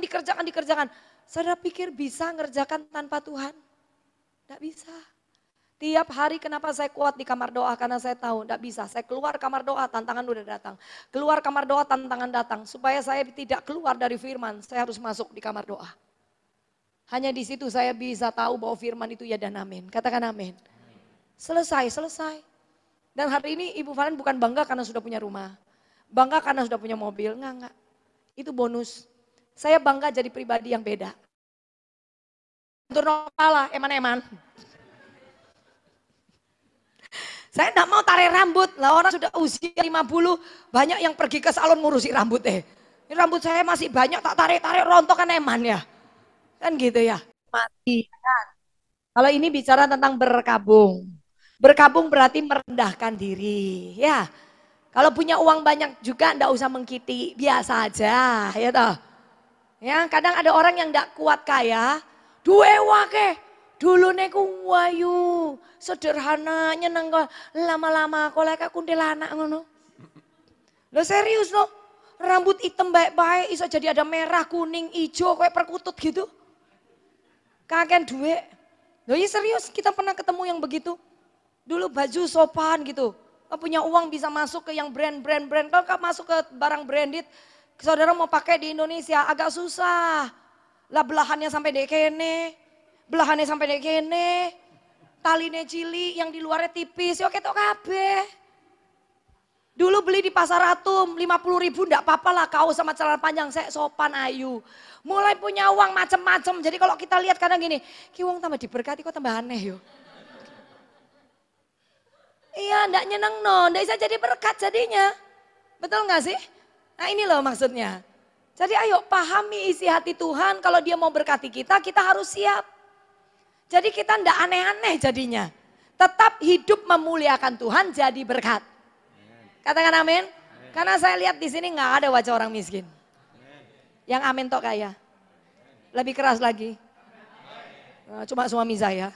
Saudara pikir bisa ngerjakan tanpa Tuhan? Tidak bisa. Tiap hari kenapa saya kuat di kamar doa? Karena saya tahu tidak bisa. Saya keluar kamar doa, tantangan udah datang. Keluar kamar doa, tantangan datang. Supaya saya tidak keluar dari firman, saya harus masuk di kamar doa. Hanya di situ saya bisa tahu bahwa firman itu ya dan amin. Katakan amin. Selesai. Dan hari ini Ibu Valen bukan bangga karena sudah punya rumah. Bangga karena sudah punya mobil. Enggak. Itu bonus. Saya bangga jadi pribadi yang beda. Untuk kepala, eman-eman. Saya enggak mau tarik rambut. Lah orang sudah usia 50, banyak yang pergi ke salon ngurusi rambut Ini rambut saya masih banyak, tak tarik-tarik rontok kan eman ya. Kan gitu ya. Mati. Kalau ini bicara tentang berkabung. Berkabung berarti merendahkan diri, ya. Kalau punya uang banyak juga enggak usah mengkiti, biasa aja, ya toh. Ya, kadang ada orang yang enggak kuat kaya, duwe wake, dulu neku wayu, sederhana, nyeneng lama-lama kolek kuntilanak ngono. Lo serius lo, rambut hitam baik-baik, iso jadi ada merah, kuning, hijau, kayak perkutut gitu. Kakek duwe. Lo ya serius, kita pernah ketemu yang begitu. Dulu baju sopan gitu. Punya uang bisa masuk ke yang brand. Kalau masuk ke barang branded, saudara mau pakai di Indonesia agak susah. Lah belahannya sampai dekene. Taline cili yang di luarnya tipis. Yo ketok kabeh. Dulu beli di Pasar Atum 50.000 enggak apa-apa lah kaos sama celana panjang. Saya sopan ayu. Mulai punya uang macem-macem. Jadi kalau kita lihat kadang gini. Ki uang tambah diberkati kok tambah aneh yo. Iya, enggak nyeneng no, enggak bisa jadi berkat jadinya. Betul enggak sih? Nah ini loh maksudnya. Jadi ayo pahami isi hati Tuhan, kalau dia mau berkati kita, kita harus siap. Jadi kita enggak aneh-aneh jadinya. Tetap hidup memuliakan Tuhan jadi berkat. Katakan amin. Karena saya lihat di sini enggak ada wajah orang miskin. Yang amin tok kaya. Lebih keras lagi. Cuma suami saya.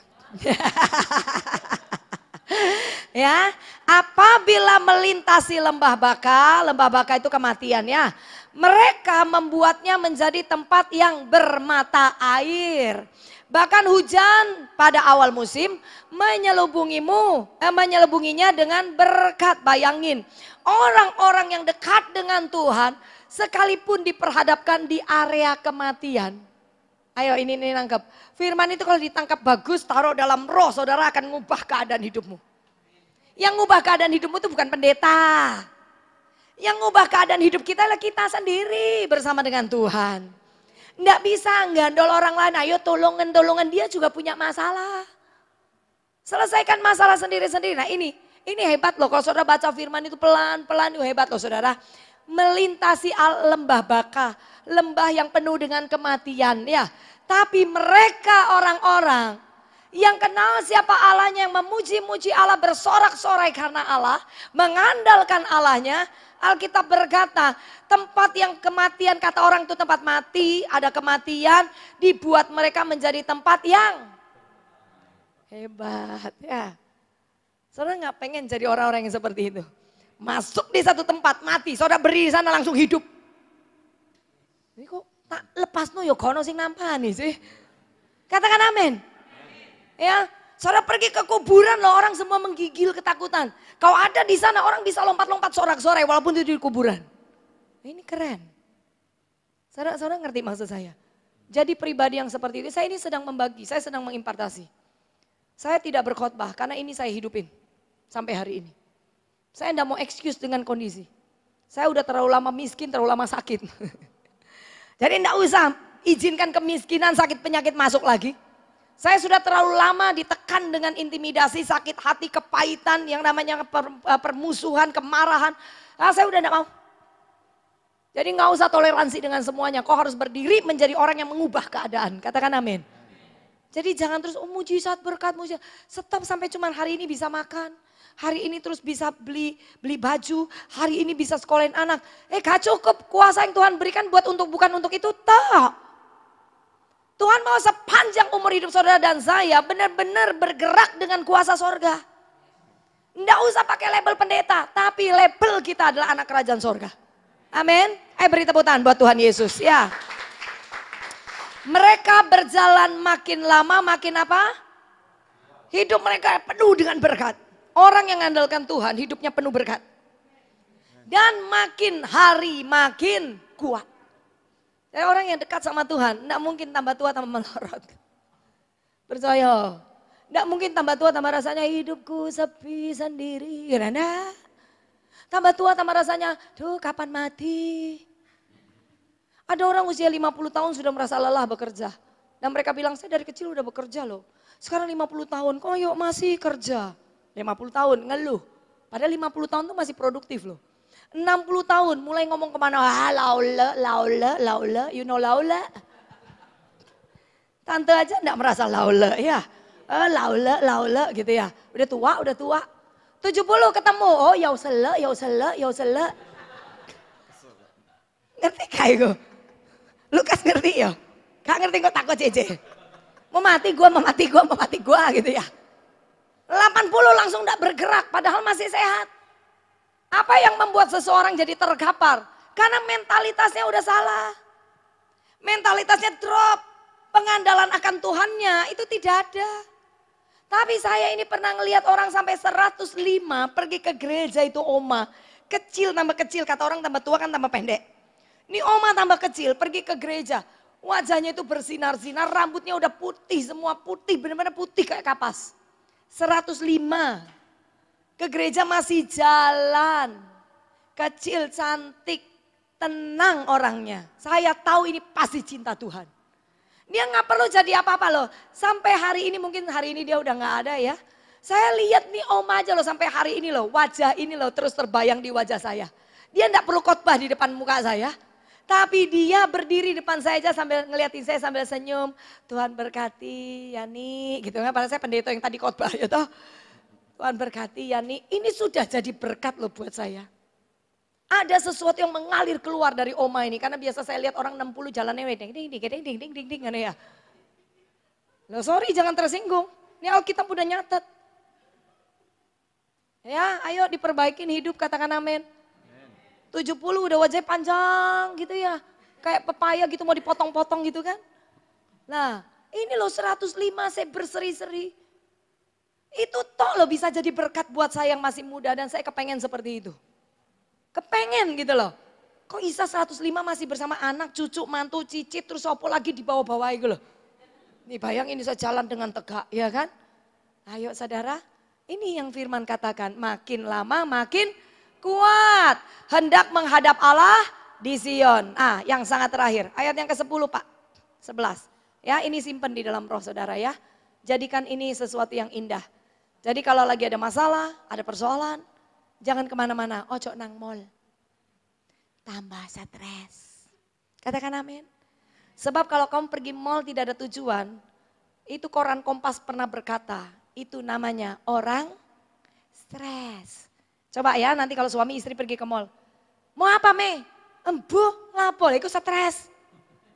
Ya, apabila melintasi lembah baka itu kematian ya. Mereka membuatnya menjadi tempat yang bermata air. Bahkan hujan pada awal musim menyelubunginya dengan berkat. Bayangin, orang-orang yang dekat dengan Tuhan sekalipun diperhadapkan di area kematian. Ayo ini nangkep. Firman itu kalau ditangkap bagus, taruh dalam roh, saudara akan ngubah keadaan hidupmu. Yang ngubah keadaan hidupmu itu bukan pendeta. Yang ngubah keadaan hidup kita adalah kita sendiri bersama dengan Tuhan. Nggak bisa nggandol orang lain, ayo tolongan dia juga punya masalah. Selesaikan masalah sendiri-sendiri. Nah ini hebat loh, kalau saudara baca firman itu pelan-pelan itu hebat loh saudara. Melintasi lembah Baka, lembah yang penuh dengan kematian ya. Tapi mereka orang-orang yang kenal siapa Allahnya, yang memuji-muji Allah, bersorak-sorai karena Allah, mengandalkan Allahnya. Alkitab berkata, tempat yang kematian, kata orang itu tempat mati, ada kematian, dibuat mereka menjadi tempat yang hebat ya. Saudara nggak pengen jadi orang-orang yang seperti itu? Masuk di satu tempat mati, saudara berdiri di sana langsung hidup. Ini kok tak lepas no yo kono sing nampani sih. Katakan amin. Ya, saudara pergi ke kuburan loh, orang semua menggigil ketakutan. Kau ada di sana, orang bisa lompat-lompat sorak-sorai walaupun itu di kuburan. Ini keren. Saudara ngerti maksud saya? Jadi pribadi yang seperti itu, saya ini sedang membagi, saya sedang mengimpartasi. Saya tidak berkhotbah karena ini saya hidupin sampai hari ini. Saya tidak mau excuse dengan kondisi. Saya udah terlalu lama miskin, terlalu lama sakit. Jadi tidak usah izinkan kemiskinan, sakit, penyakit masuk lagi. Saya sudah terlalu lama ditekan dengan intimidasi, sakit hati, kepahitan, yang namanya permusuhan, kemarahan. Nah, saya udah tidak mau. Jadi nggak usah toleransi dengan semuanya. Kau harus berdiri menjadi orang yang mengubah keadaan. Katakan amin. Jadi jangan terus mujizat berkat, mujizat. Stop sampai cuman hari ini bisa makan. Hari ini terus bisa beli baju. Hari ini bisa sekolahin anak. Gak cukup kuasa yang Tuhan berikan bukan untuk itu. Tak. Tuhan mau sepanjang umur hidup saudara dan saya benar-benar bergerak dengan kuasa sorga. Nggak usah pakai label pendeta, tapi label kita adalah anak kerajaan sorga. Amin. Beri tepuk tangan buat Tuhan Yesus ya. Mereka berjalan makin lama makin apa? Hidup mereka penuh dengan berkat. Orang yang mengandalkan Tuhan hidupnya penuh berkat. Dan makin hari makin kuat. Jadi orang yang dekat sama Tuhan, tidak mungkin tambah tua tambah melorot. Percaya, tidak mungkin tambah tua tambah rasanya hidupku sepi sendiri. Karena tambah tua tambah rasanya, tuh kapan mati. Ada orang usia 50 tahun sudah merasa lelah bekerja. Dan mereka bilang, saya dari kecil udah bekerja loh. Sekarang 50 tahun, kok yuk masih kerja. 50 tahun, ngeluh. Padahal 50 tahun tuh masih produktif loh. 60 tahun mulai ngomong kemana, laula, you know laula. Tante aja enggak merasa laula ya. Laula gitu ya. Udah tua. 70 ketemu, oh yau sele. Ngerti kayak gue? Lukas ngerti ya? Gak ngerti kok takut Cece. Mau mati gua gitu ya. 80 langsung enggak bergerak padahal masih sehat. Apa yang membuat seseorang jadi terkapar? Karena mentalitasnya udah salah. Mentalitasnya drop. Pengandalan akan Tuhannya itu tidak ada. Tapi saya ini pernah ngelihat orang sampai 105 pergi ke gereja itu oma. Kecil tambah kecil, kata orang tambah tua kan tambah pendek. Ini oma tambah kecil pergi ke gereja. Wajahnya itu bersinar-sinar, rambutnya udah putih, semua putih, benar-benar putih kayak kapas. 105. Ke gereja masih jalan, kecil, cantik, tenang orangnya. Saya tahu ini pasti cinta Tuhan. Dia nggak perlu jadi apa-apa loh. Sampai hari ini mungkin hari ini dia udah nggak ada ya. Saya lihat nih om aja loh sampai hari ini loh. Wajah ini loh terus terbayang di wajah saya. Dia nggak perlu khotbah di depan muka saya. Tapi dia berdiri depan saya aja sambil ngeliatin saya sambil senyum. Tuhan berkati Yani gitu kan. Padahal saya pendeta yang tadi khotbah ya toh. Tuhan berkati Yani, ini sudah jadi berkat loh buat saya. Ada sesuatu yang mengalir keluar dari oma ini. Karena biasa saya lihat orang 60 jalannya ding ya. Loh sorry jangan tersinggung. Ini Alkitab udah nyatet. Ya ayo diperbaikin hidup katakan amin. 70 udah wajahnya panjang gitu ya. Kayak pepaya gitu mau dipotong-potong gitu kan. Nah ini loh 105 saya berseri-seri. Itu toh loh bisa jadi berkat buat saya yang masih muda dan saya kepengen seperti itu. Kepengen gitu loh. Kok Isa 105 masih bersama anak, cucu, mantu, cicit, terus apa lagi di bawah-bawah itu loh. Nih bayangin bisa jalan dengan tegak ya kan. Ayo saudara, ini yang firman katakan makin lama makin kuat. Hendak menghadap Allah di Sion. Yang sangat terakhir. Ayat yang ke-10 Pak. 11. Ya, ini simpen di dalam roh saudara ya. Jadikan ini sesuatu yang indah. Jadi kalau lagi ada masalah, ada persoalan, jangan kemana-mana. Ojo nang mall. Tambah stres. Katakan amin. Sebab kalau kamu pergi mall tidak ada tujuan, itu koran Kompas pernah berkata, itu namanya orang stres. Coba ya nanti kalau suami istri pergi ke mall. Mau apa Me? Embuh, lapo, itu stres.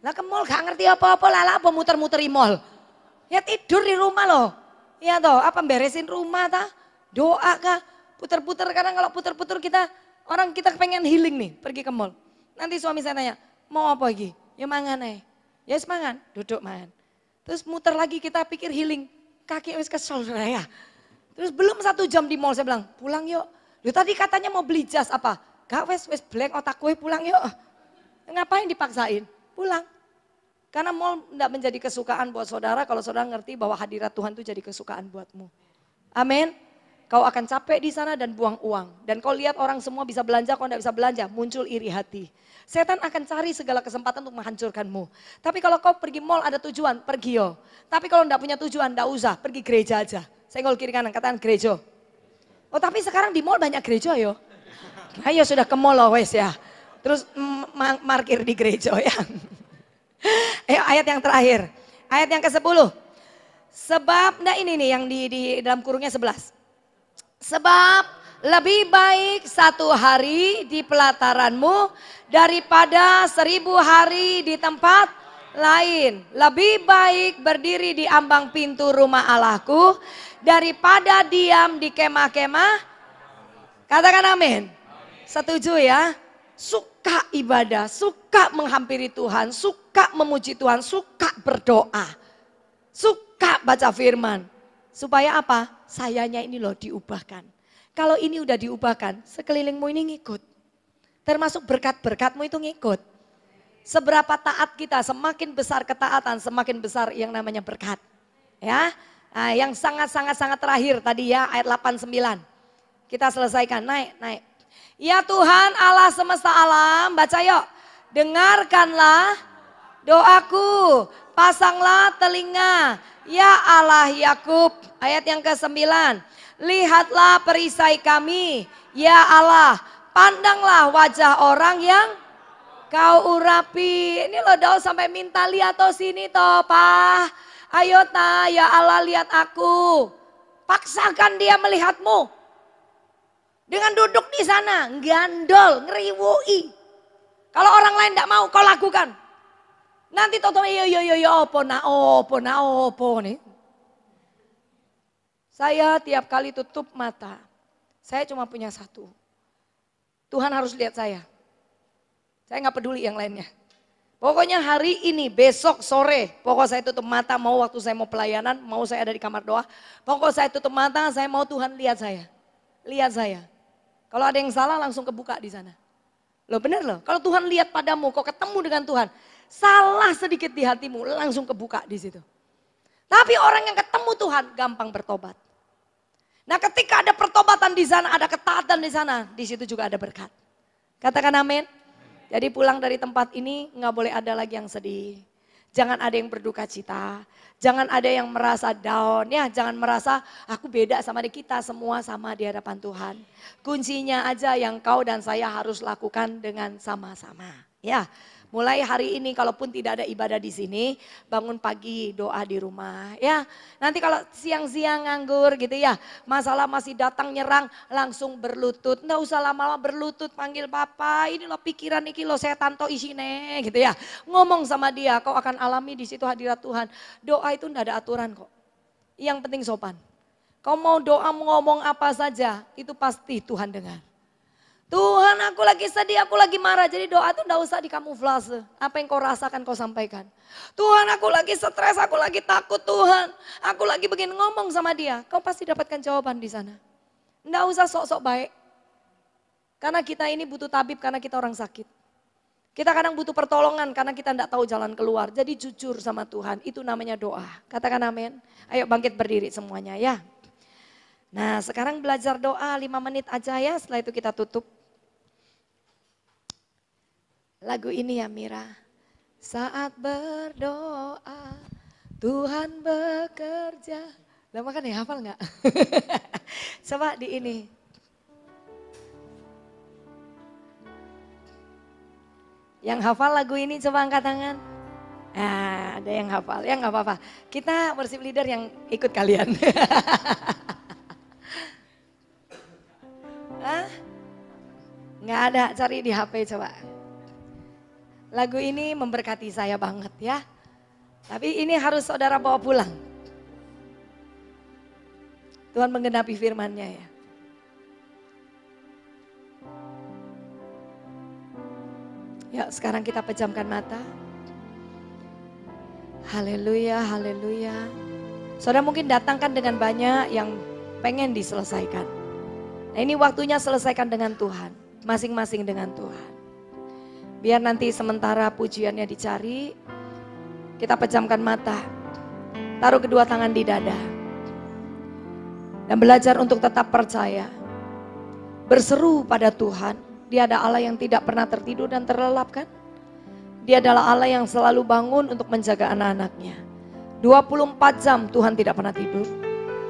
Lah ke mall gak ngerti apa-apa, lah apa muter-muter di mall. Ya tidur di rumah loh. Ya toh, apa beresin rumah ta? Doa kah? Puter-puter, kadang kalau puter-puter kita pengen healing nih, pergi ke mall. Nanti suami saya tanya, mau apa lagi? Ya mangan ya semangan, duduk mangan. Terus muter lagi kita pikir healing, kaki wis kesel ya. Terus belum 1 jam di mall saya bilang, pulang yuk. Loh tadi katanya mau beli jas apa? Gak wis blank otak gue pulang yuk. Ngapain dipaksain? Pulang. Karena mall tidak menjadi kesukaan buat saudara kalau saudara ngerti bahwa hadirat Tuhan itu jadi kesukaan buatmu. Amin. Kau akan capek di sana dan buang uang. Dan kau lihat orang semua bisa belanja, kau tidak bisa belanja, muncul iri hati. Setan akan cari segala kesempatan untuk menghancurkanmu. Tapi kalau kau pergi mall ada tujuan, pergi yo. Tapi kalau tidak punya tujuan, tidak usah, pergi gereja aja. Senggol kiri kanan, katakan gereja. Oh tapi sekarang di mall banyak gereja yo. Ayo sudah ke mall loh wes ya. Terus markir di gereja ya. Ayat yang terakhir, ayat yang ke-10. Sebab, nah ini nih yang di dalam kurungnya 11. Sebab lebih baik 1 hari di pelataranmu daripada 1000 hari di tempat lain. Lebih baik berdiri di ambang pintu rumah Allahku daripada diam di kemah-kemah. Katakan amin. Setuju ya? Suka ibadah, suka menghampiri Tuhan, suka memuji Tuhan, suka berdoa, suka baca firman. Supaya apa? Sayanya ini loh diubahkan. Kalau ini udah diubahkan, sekelilingmu ini ngikut. Termasuk berkat-berkatmu itu ngikut. Seberapa taat kita, semakin besar ketaatan, semakin besar yang namanya berkat. Ya, nah, yang sangat-sangat terakhir tadi ya ayat 8-9. Kita selesaikan, naik. Ya Tuhan Allah semesta alam, baca yuk. Dengarkanlah doaku, pasanglah telinga. Ya Allah Yakub, ayat yang ke-9. Lihatlah perisai kami, ya Allah. Pandanglah wajah orang yang kau urapi. Ini loh Daud sampai minta lihat toh sini toh Pak. Ayo ta, ya Allah lihat aku. Paksakan dia melihatmu. Dengan duduk di sana, gandol, ngeriwui. Kalau orang lain tidak mau, kau lakukan. Nanti toto opo nih. Saya tiap kali tutup mata, saya cuma punya satu. Tuhan harus lihat saya. Saya nggak peduli yang lainnya. Pokoknya hari ini, besok sore, pokok saya tutup mata, mau waktu saya mau pelayanan, mau saya ada di kamar doa. Pokok saya tutup mata, saya mau Tuhan lihat saya. Lihat saya. Kalau ada yang salah langsung kebuka di sana. Loh benar loh, kalau Tuhan lihat padamu, kau ketemu dengan Tuhan. Salah sedikit di hatimu, langsung kebuka di situ. Tapi orang yang ketemu Tuhan gampang bertobat. Nah ketika ada pertobatan di sana, ada ketaatan di sana, di situ juga ada berkat. Katakan amin. Jadi pulang dari tempat ini nggak boleh ada lagi yang sedih. Jangan ada yang berduka cita. Jangan ada yang merasa down ya. Jangan merasa aku beda sama kita semua sama di hadapan Tuhan. Kuncinya aja yang kau dan saya harus lakukan dengan sama-sama. Ya. Mulai hari ini kalaupun tidak ada ibadah di sini, bangun pagi doa di rumah ya. Nanti kalau siang-siang nganggur gitu ya, masalah masih datang nyerang, langsung berlutut. Nggak usah lama-lama berlutut panggil papa, ini loh pikiran ini loh setan to isine gitu ya. Ngomong sama dia, kau akan alami di situ hadirat Tuhan. Doa itu nggak ada aturan kok. Yang penting sopan. Kau mau doa mau ngomong apa saja, itu pasti Tuhan dengar. Tuhan aku lagi sedih, aku lagi marah. Jadi doa itu enggak usah dikamuflase. Apa yang kau rasakan kau sampaikan. Tuhan aku lagi stres, aku lagi takut Tuhan. Aku lagi begini ngomong sama dia. Kau pasti dapatkan jawaban di sana. Enggak usah sok-sok baik. Karena kita ini butuh tabib karena kita orang sakit. Kita kadang butuh pertolongan karena kita enggak tahu jalan keluar. Jadi jujur sama Tuhan, itu namanya doa. Katakan amin. Ayo bangkit berdiri semuanya ya. Nah sekarang belajar doa 5 menit aja ya, setelah itu kita tutup. lagu ini ya Mira. Saat berdoa Tuhan bekerja. Lama kan ya, hafal nggak? Coba di ini. Yang hafal lagu ini coba angkat tangan. Nah, ada yang hafal, ya nggak apa-apa. Kita worship leader yang ikut kalian. Hah? Nggak ada, cari di HP coba. Lagu ini memberkati saya banget ya. Tapi ini harus saudara bawa pulang. Tuhan menggenapi firman-Nya ya. Ya, sekarang kita pejamkan mata. Haleluya, haleluya. Saudara mungkin datangkan dengan banyak yang pengen diselesaikan. Nah, ini waktunya selesaikan dengan Tuhan, masing-masing dengan Tuhan. Biar nanti sementara pujiannya dicari, kita pejamkan mata, taruh kedua tangan di dada. Dan belajar untuk tetap percaya. Berseru pada Tuhan, Dia ada Allah yang tidak pernah tertidur dan terlelap kan? Dia adalah Allah yang selalu bangun untuk menjaga anak-anaknya. 24 jam Tuhan tidak pernah tidur.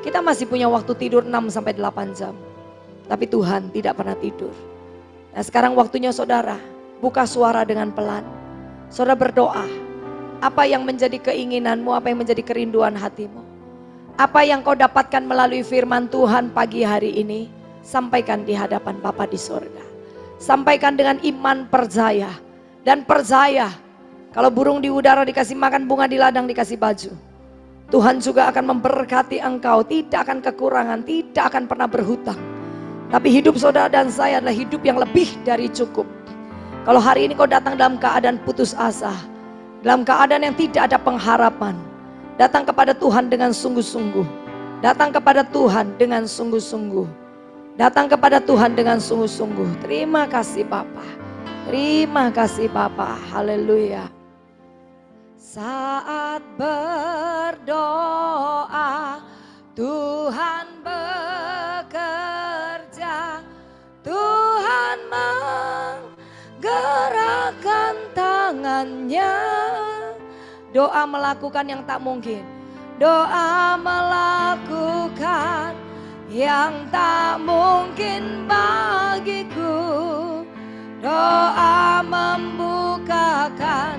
Kita masih punya waktu tidur 6-8 jam. Tapi Tuhan tidak pernah tidur. Nah sekarang waktunya saudara, buka suara dengan pelan. Saudara berdoa, apa yang menjadi keinginanmu, apa yang menjadi kerinduan hatimu. Apa yang kau dapatkan melalui firman Tuhan pagi hari ini, sampaikan di hadapan Bapa di surga. Sampaikan dengan iman percaya. Dan percaya, kalau burung di udara dikasih makan, bunga di ladang dikasih baju. Tuhan juga akan memberkati engkau, tidak akan kekurangan, tidak akan pernah berhutang. Tapi hidup saudara dan saya adalah hidup yang lebih dari cukup. Kalau hari ini kau datang dalam keadaan putus asa, dalam keadaan yang tidak ada pengharapan, datang kepada Tuhan dengan sungguh-sungguh. Datang kepada Tuhan dengan sungguh-sungguh. Datang kepada Tuhan dengan sungguh-sungguh. Terima kasih Bapa. Terima kasih Bapa. Haleluya. Saat berdoa Tuhan bekerja. Tuhan menggerakkan tangannya. Doa melakukan yang tak mungkin. Doa melakukan yang tak mungkin bagiku. Doa membukakan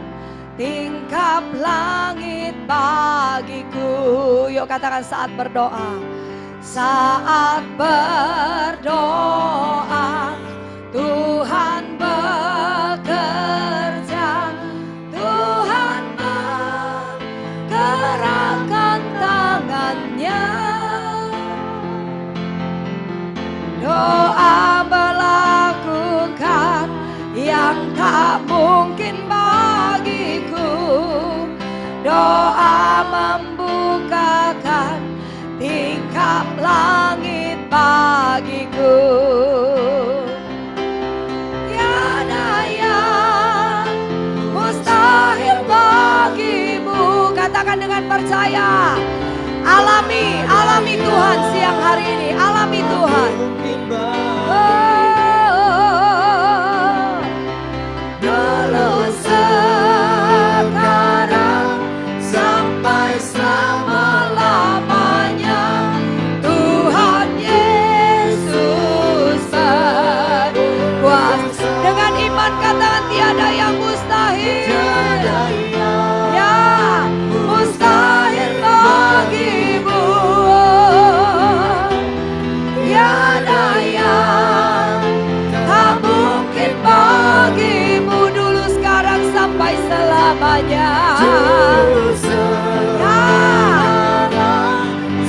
tingkap langit bagiku. Yuk katakan saat berdoa. Saat berdoa Tuhan bekerja. Tuhan menggerakkan tangannya. Doa melakukan yang tak mungkin bagiku. Doa membukakan tingkap langit bagiku. Tiada yang mustahil bagimu. Katakan dengan percaya. Alami Tuhan siang hari ini. Alami Tuhan. Dulu sekarang sampai selama-lamanya Tuhan Yesus berkuasa. Dengan iman katakan tiada yang mustahil. Ya, mustahil bagimu. Tiada yang tak mungkin bagimu. Dulu sekarang sampai selamanya.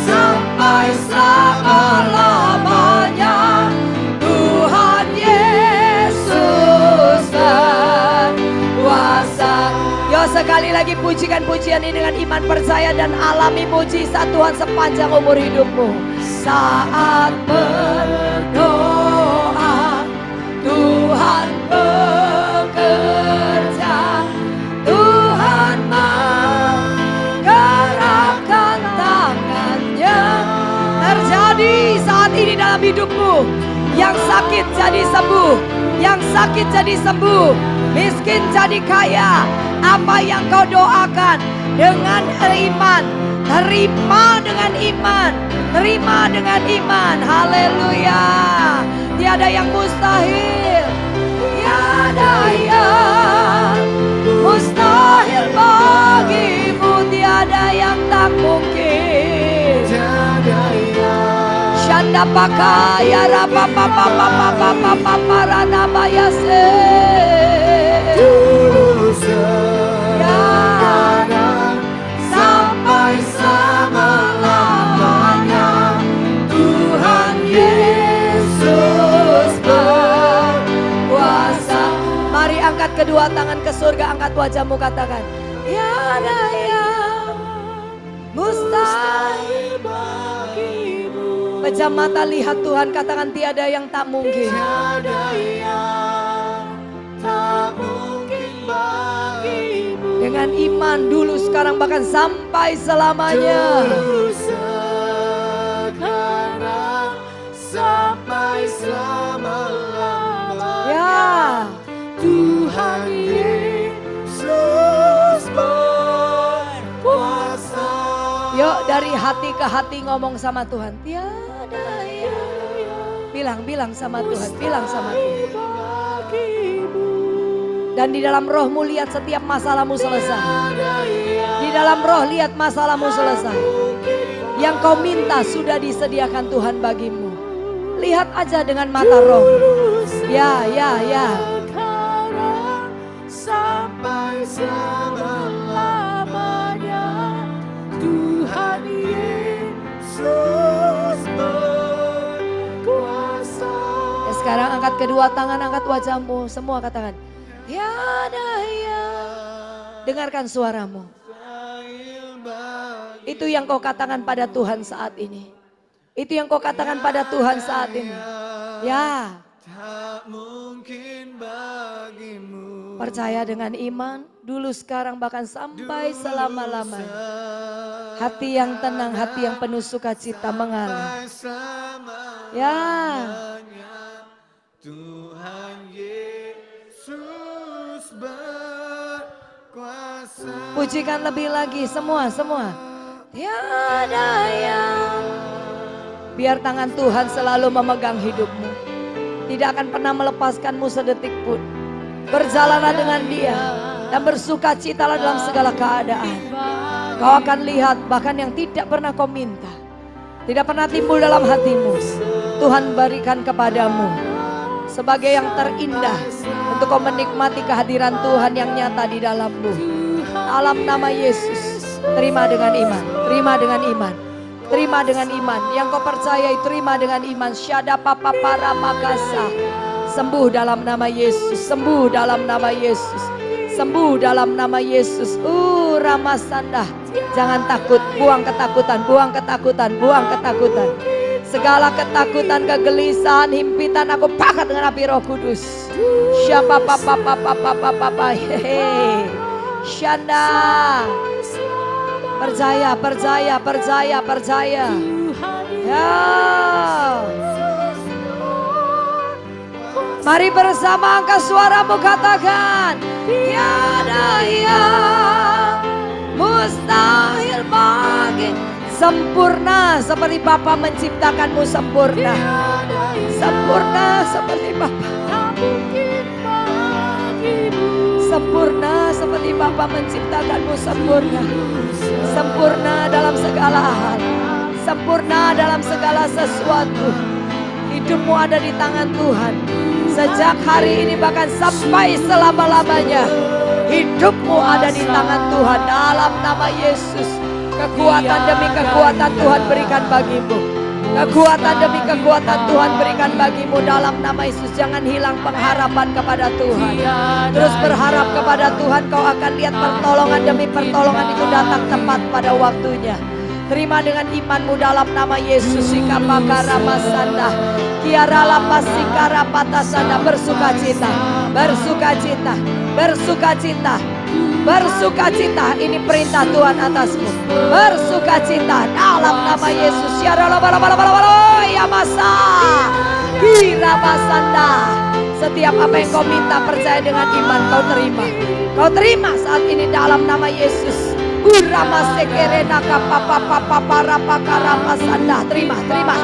Sampai selama-lamanya Tuhan Yesus berkuasa. Yo sekali lagi pujikan pujian ini dengan iman percaya dan alami mujizat Tuhan sepanjang umur hidupmu. Saat berdoa Tuhan bekerja. Tuhan menggerakkan tangannya. Terjadi saat ini dalam hidupmu. Yang sakit jadi sembuh, yang sakit jadi sembuh, miskin jadi kaya. Apa yang kau doakan dengan iman, terima dengan iman, terima dengan iman. Haleluya. Tiada yang mustahil, tiada yang mustahil bagimu, tiada yang tak mungkin. Shanda pakaya rapa papa papa papa papa rana bayase. Dulu sekarang sampai selama-lamanya, Tuhan Yesus berkuasa. Mari angkat kedua tangan ke surga, angkat wajahmu, katakan, tiada yang mustahil bagimu. Pejam mata, lihat Tuhan, katakan tiada yang tak mungkin. Tiada yang tak mungkin bagimu. Dengan iman dulu, sekarang, bahkan sampai selamanya. Dulu sekarang sampai selama-lamanya, Ya, Tuhan Yesus berkuasa. yuk dari hati ke hati ngomong sama Tuhan. Tiada yang. Bilang sama Tuhan, bilang sama Tuhan. Dan di dalam rohmu lihat setiap masalahmu selesai. Di dalam roh lihat masalahmu selesai. Yang kau minta sudah disediakan Tuhan bagimu. Lihat aja dengan mata roh. Ya. Sampai selama-lamanya, Tuhan Yesus berkuasa. Ya, sekarang angkat kedua tangan, angkat wajahmu. Semua katakan, tiada yang. Dengarkan suaramu. Itu yang kau katakan pada Tuhan saat ini. Itu yang kau katakan pada Tuhan saat ini. Ya. Tak mungkin bagimu. Percaya dengan iman, dulu, sekarang, bahkan sampai selama-lamanya. Hati yang tenang, hati yang penuh sukacita mengalir. Ya. Tuhan Yesus berkuasa. Pujikan lebih lagi, semua. Tiada yang. Biar tangan Tuhan selalu memegang hidupmu. Tidak akan pernah melepaskanmu sedetik pun. Berjalanlah dengan Dia dan bersukacitalah dalam segala keadaan. Kau akan lihat bahkan yang tidak pernah kau minta, tidak pernah timbul dalam hatimu, Tuhan berikan kepadamu sebagai yang terindah untuk kau menikmati kehadiran Tuhan yang nyata di dalammu. Dalam nama Yesus, terima dengan iman, terima dengan iman. Terima dengan iman, yang kau percayai terima dengan iman. Syada papa para makasa. Sembuh dalam nama Yesus, sembuh dalam nama Yesus, sembuh dalam nama Yesus. Ramasanda, jangan takut, buang ketakutan, buang ketakutan, buang ketakutan. Segala ketakutan, kegelisahan, himpitan aku pakat dengan api Roh Kudus. Syapa papa papa papa hehe. Syanda. Percaya. Ya. Mari bersama angkat suaramu, katakan, tiada yang mustahil bagi. Sempurna seperti Bapa menciptakanmu sempurna. Sempurna seperti Bapa. Sempurna seperti Bapa menciptakanmu sempurna. Sempurna dalam segala hal. Sempurna dalam segala sesuatu. Hidupmu ada di tangan Tuhan. Sejak hari ini bahkan sampai selama-lamanya. Hidupmu ada di tangan Tuhan. Dalam nama Yesus. Kekuatan demi kekuatan Tuhan berikan bagimu. Kekuatan demi kekuatan Tuhan berikan bagimu dalam nama Yesus. Jangan hilang pengharapan kepada Tuhan. Terus berharap kepada Tuhan. Kau akan lihat pertolongan demi pertolongan itu datang tepat pada waktunya. Terima dengan imanmu dalam nama Yesus. Sikapakara masanda, kiara lapas sikara patasanda. Bersukacita, bersukacita, bersukacita, bersukacita. Ini perintah Tuhan atasmu. Bersukacita dalam nama Yesus. Ya masa. Kirabasanda. Setiap apa yang kau minta percaya dengan iman kau terima. Kau terima saat ini dalam nama Yesus.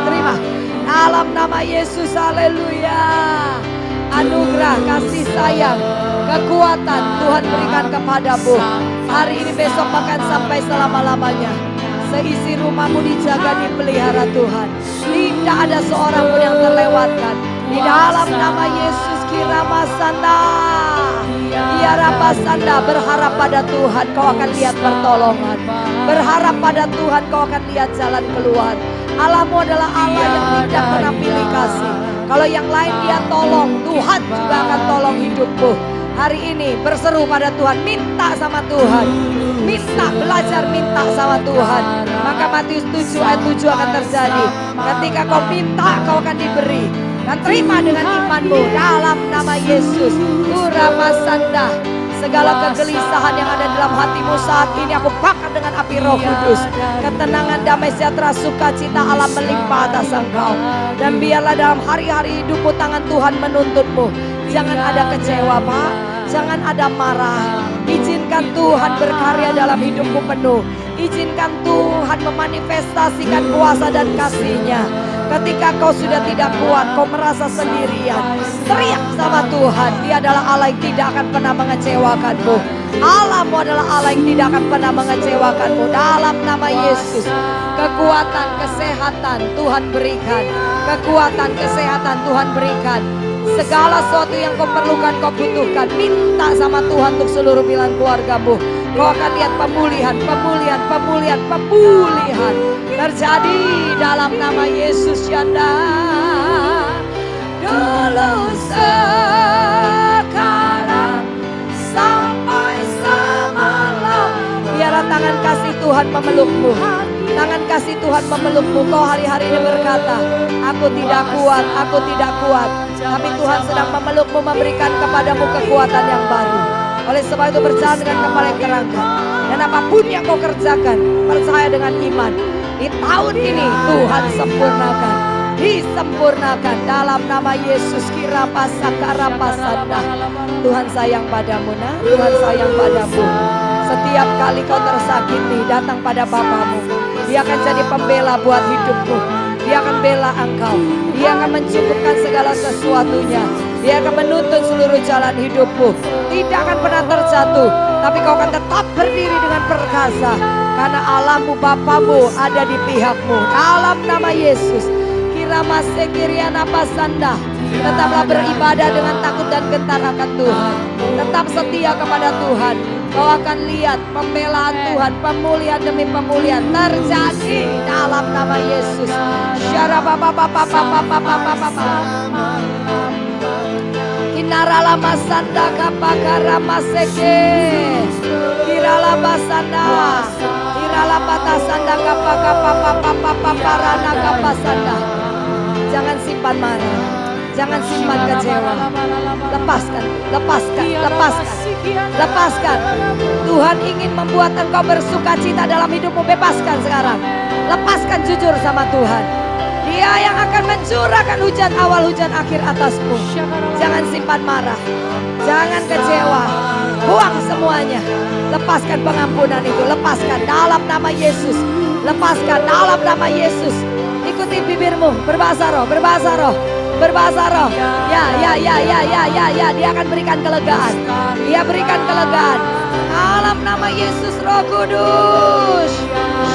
Terima. Dalam nama Yesus, haleluya. Anugerah, kasih sayang, kekuatan Tuhan berikan kepadamu. Hari ini, besok, bahkan sampai selama-lamanya. Seisi rumahmu dijaga, dipelihara Tuhan. Tidak ada seorang pun yang terlewatkan. Di dalam nama Yesus, Kiramasanda. Ya Rabasanda, berharap pada Tuhan kau akan lihat pertolongan. Berharap pada Tuhan kau akan lihat jalan keluar. Allahmu adalah Allah yang tidak pernah pilih kasih. Kalau yang lain dia tolong, Tuhan juga akan tolong hidupmu. Hari ini berseru pada Tuhan, minta sama Tuhan. Minta, belajar minta sama Tuhan. Maka Matius 7 ayat 7 akan terjadi. Ketika kau minta, kau akan diberi. Dan terima dengan imanmu dalam nama Yesus. Uramasanda. Segala kegelisahan yang ada dalam hatimu saat ini aku bakar dengan api Roh Kudus. Ketenangan, damai sejahtera, sukacita Allah melimpah atas engkau. Dan biarlah dalam hari-hari hidupmu tangan Tuhan menuntunmu. Jangan ada kecewa, Pak. Jangan ada marah. Izinkan Tuhan berkarya dalam hidupmu penuh. Izinkan Tuhan memanifestasikan kuasa dan kasih-Nya. Ketika kau sudah tidak kuat, kau merasa sendirian, teriak sama Tuhan. Dia adalah Allah yang tidak akan pernah mengecewakanmu. Allahmu adalah Allah yang tidak akan pernah mengecewakanmu. Dalam nama Yesus, kekuatan, kesehatan Tuhan berikan. Kekuatan, kesehatan Tuhan berikan. Segala sesuatu yang kau perlukan, kau butuhkan, minta sama Tuhan untuk seluruh pilihan keluargamu. Kau akan lihat pemulihan terjadi dalam nama Yesus. Yanda dulu, sekarang, sampai semalam. Biarlah tangan kasih Tuhan memelukmu. Tangan kasih Tuhan memelukmu. Kau hari-hari ini berkata, aku tidak kuat. Tapi Tuhan sedang memelukmu, memberikan kepadamu kekuatan yang baru. Oleh sebab itu berjalan dengan kepala yang terangkat. Dan apapun yang kau kerjakan, percaya dengan iman. Di tahun ini Tuhan sempurnakan. Disempurnakan dalam nama Yesus. Kirapasakarapasandah. Tuhan sayang padamu, nah. Tuhan sayang padamu. Setiap kali kau tersakiti, datang pada Bapamu. Dia akan jadi pembela buat hidupmu. Dia akan bela engkau. Dia akan mencukupkan segala sesuatunya. Dia akan menuntun seluruh jalan hidupmu. Tidak akan pernah terjatuh, tapi kau akan tetap berdiri dengan perkasa. Karena Allahmu, Bapamu ada di pihakmu. Dalam nama Yesus. Kiramasekirianapasanda. Tetaplah beribadah dengan takut dan gentar akan Tuhan. Tetap setia kepada Tuhan. Kau akan lihat pembelaan Tuhan, pemulihan demi pemulihan terjadi dalam nama Yesus. Kinarala masanda kapakara maseke. Kirala basanda. Kirala batasanda kapakapapapapapparana kapasanda. Jangan simpan marah. Jangan simpan kecewa. Lepaskan. Tuhan ingin membuat engkau bersukacita dalam hidupmu. Bebaskan sekarang. Lepaskan, jujur sama Tuhan. Dia yang akan mencurahkan hujan awal, hujan akhir atasmu. Jangan simpan marah. Jangan kecewa. Buang semuanya. Lepaskan pengampunan itu. Lepaskan dalam nama Yesus. Lepaskan dalam nama Yesus. Ikuti bibirmu. Berbahasa roh. Ya. Dia akan berikan kelegaan. Dia berikan kelegaan. Dalam nama Yesus, Roh Kudus.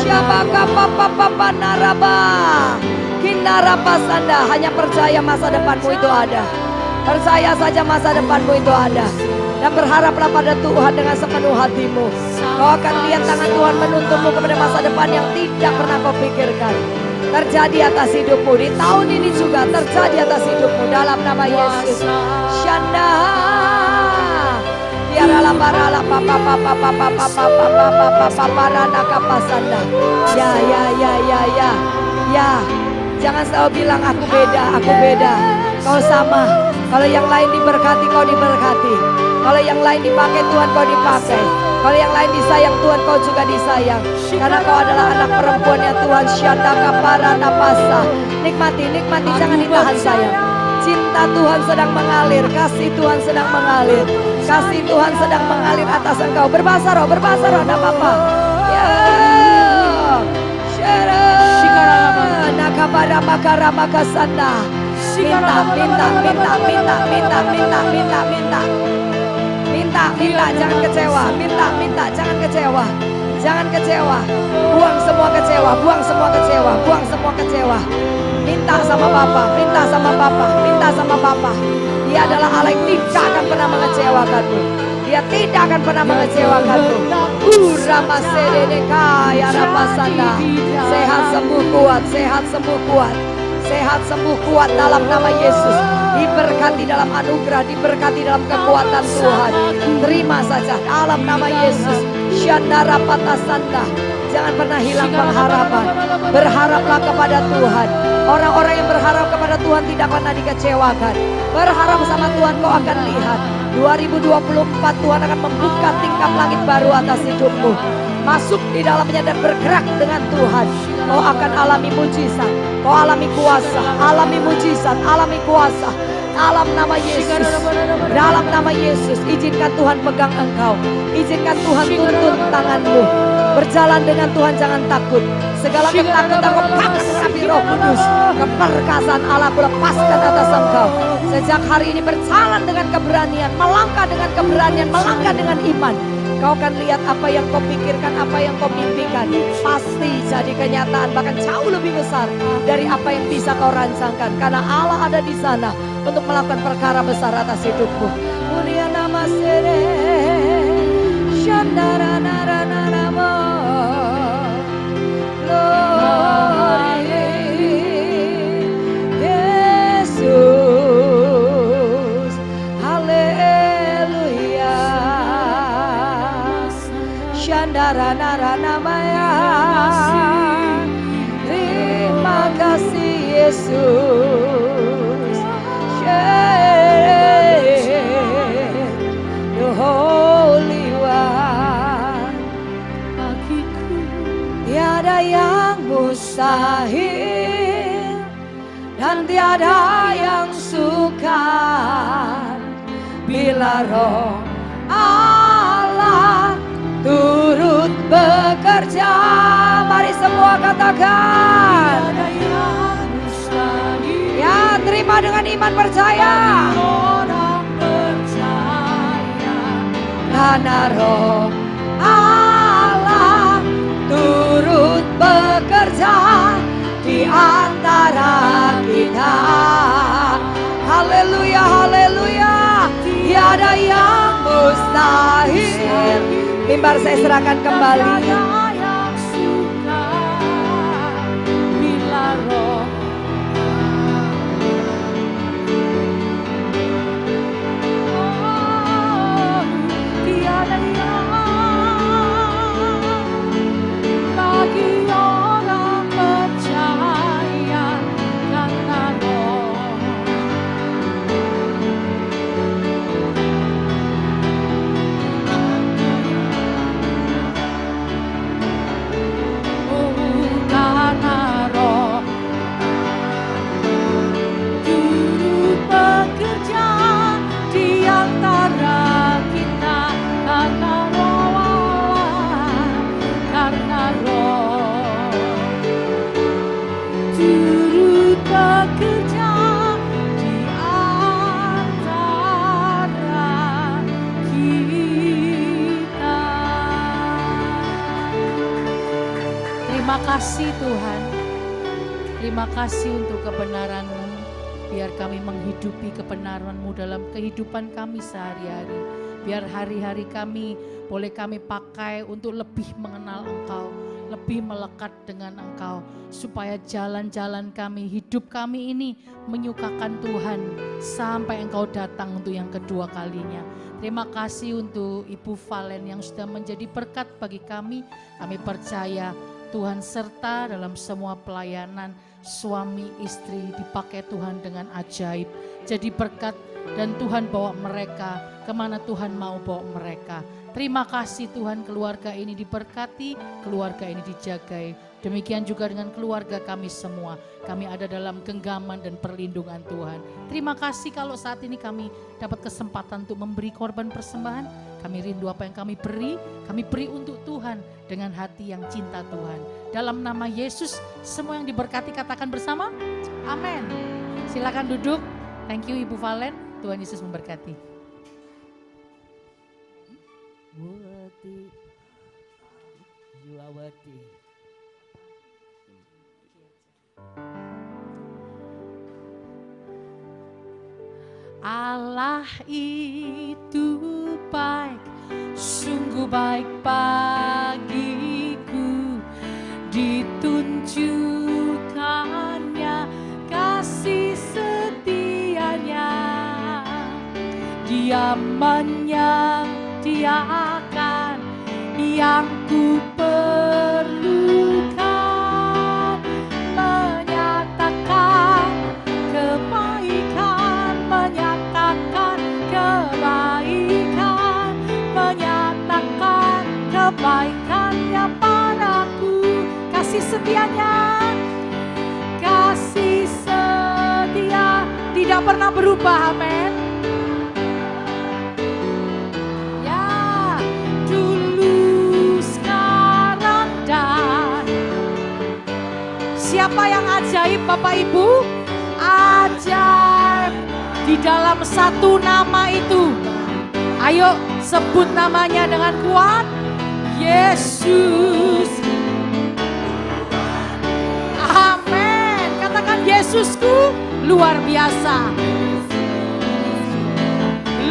Syabaka papa naraba. Kinarapasanda. Hanya percaya masa depanmu itu ada. Percaya saja masa depanmu itu ada. Dan berharaplah pada Tuhan dengan sepenuh hatimu. Kau akan lihat tangan Tuhan menuntunmu kepada masa depan yang tidak pernah kau pikirkan. Terjadi atas hidupmu. Di tahun ini juga terjadi atas hidupmu. Dalam nama Yesus. Syanda. Biarlah barala papa kapasanda. Ya. Jangan selalu bilang aku beda. Kau sama. Kalau yang lain diberkati, kau diberkati. Kalau yang lain dipakai Tuhan, kau dipakai. Kalau yang lain disayang Tuhan, kau juga disayang. Karena kau adalah anak perempuannya Tuhan. Syanda kapara napasa. Nikmati, jangan ditahan sayang. Cinta Tuhan sedang mengalir, kasih Tuhan sedang mengalir. Kasih Tuhan sedang mengalir atas engkau. Berbahasa roh, enggak apa-apa. Ya. Syara. Nakabara makara makasanda. Minta, jangan kecewa. Minta, jangan kecewa. Jangan kecewa. Buang semua kecewa. Minta sama Bapa. Dia adalah Allah yang tidak akan pernah mengecewakanmu. Dia tidak akan pernah mengecewakanmu. Sehat sembuh kuat dalam nama Yesus. Diberkati dalam anugerah, diberkati dalam kekuatan Tuhan. Terima saja dalam nama Yesus. Syandara patasanda. Jangan pernah hilang pengharapan. Berharaplah kepada Tuhan. Orang-orang yang berharap kepada Tuhan tidak pernah dikecewakan. Berharap sama Tuhan, kau akan lihat 2024 Tuhan akan membuka tingkap langit baru atas hidupmu. Masuk di dalamnya dan bergerak dengan Tuhan. Kau akan alami mujizat. Kau alami kuasa, alami mujizat, alami kuasa. Dalam nama Yesus. Dalam nama Yesus, izinkan Tuhan pegang engkau. Izinkan Tuhan tuntun tanganmu. Berjalan dengan Tuhan, jangan takut. Segala ketakutan kau pakai api Roh Kudus. Keperkasaan Allah lepaskan atas engkau. Sejak hari ini berjalan dengan keberanian, melangkah dengan keberanian, melangkah dengan iman. Kau akan lihat apa yang kau pikirkan, apa yang kau mimpikan. Pasti jadi kenyataan, bahkan jauh lebih besar dari apa yang bisa kau rancangkan. Karena Allah ada di sana untuk melakukan perkara besar atas hidupmu. Mulia nama sere, Shandara nara naramo, Glory Yesus, Haleluya. Shandara nara namaya. Terima kasih Yesus. The Holy One. Bagiku Tiada yang mustahil dan tiada yang sukar bila Roh Allah turut bekerja. Mari semua katakan. ada yang mustahil. Ya, terima dengan iman percaya. Orang percaya Karena Roh Allah turut bekerja di antara kita. Haleluya, haleluya. Tiada yang mustahil. Mimbar saya serahkan kembali. Tiada yang sukar bila Roh tiada yang bagi orang percaya karena Roh karena Roh turut bekerja di antara kita. Karena Roh Allah, karena Roh turut bekerja di antara kita. Terima kasih Tuhan. Terima kasih untuk kebenaran-Mu. Biar kami menghidupi kebenaran-Mu dalam kehidupan kami sehari-hari. Biar hari-hari kami boleh kami pakai untuk lebih mengenal Engkau, lebih melekat dengan Engkau, supaya jalan-jalan kami, hidup kami ini menyukakan Tuhan sampai Engkau datang untuk yang kedua kalinya. Terima kasih untuk Ibu Valen yang sudah menjadi berkat bagi kami. Kami percaya Tuhan serta dalam semua pelayanan suami istri dipakai Tuhan dengan ajaib. Jadi berkat dan Tuhan bawa mereka kemana Tuhan mau bawa mereka. Terima kasih Tuhan, keluarga ini diberkati, keluarga ini dijagai Demikian juga dengan keluarga kami semua. Kami ada dalam genggaman dan perlindungan Tuhan. Terima kasih kalau saat ini kami dapat kesempatan untuk memberi korban persembahan. Kami rindu apa yang kami beri untuk Tuhan dengan hati yang cinta Tuhan. Dalam nama Yesus, semua yang diberkati katakan bersama, amin. Silakan duduk. Thank you Ibu Valen, Tuhan Yesus memberkati. Worthy. You are worthy. Allah itu baik, sungguh baik bagiku. Ditunjukkannya kasih setianya. Dia menyediakan yang ku perlukan, menyatakan kebaikan, kebaikannya padaku. Kasih setianya, kasih setia tidak pernah berubah, amin. Ya, dulu, sekarang, dan siapa yang ajaib Bapak Ibu? Ajaib di dalam satu nama itu. Ayo sebut namanya dengan kuat. Yesus. Amin. Katakan Yesusku luar biasa.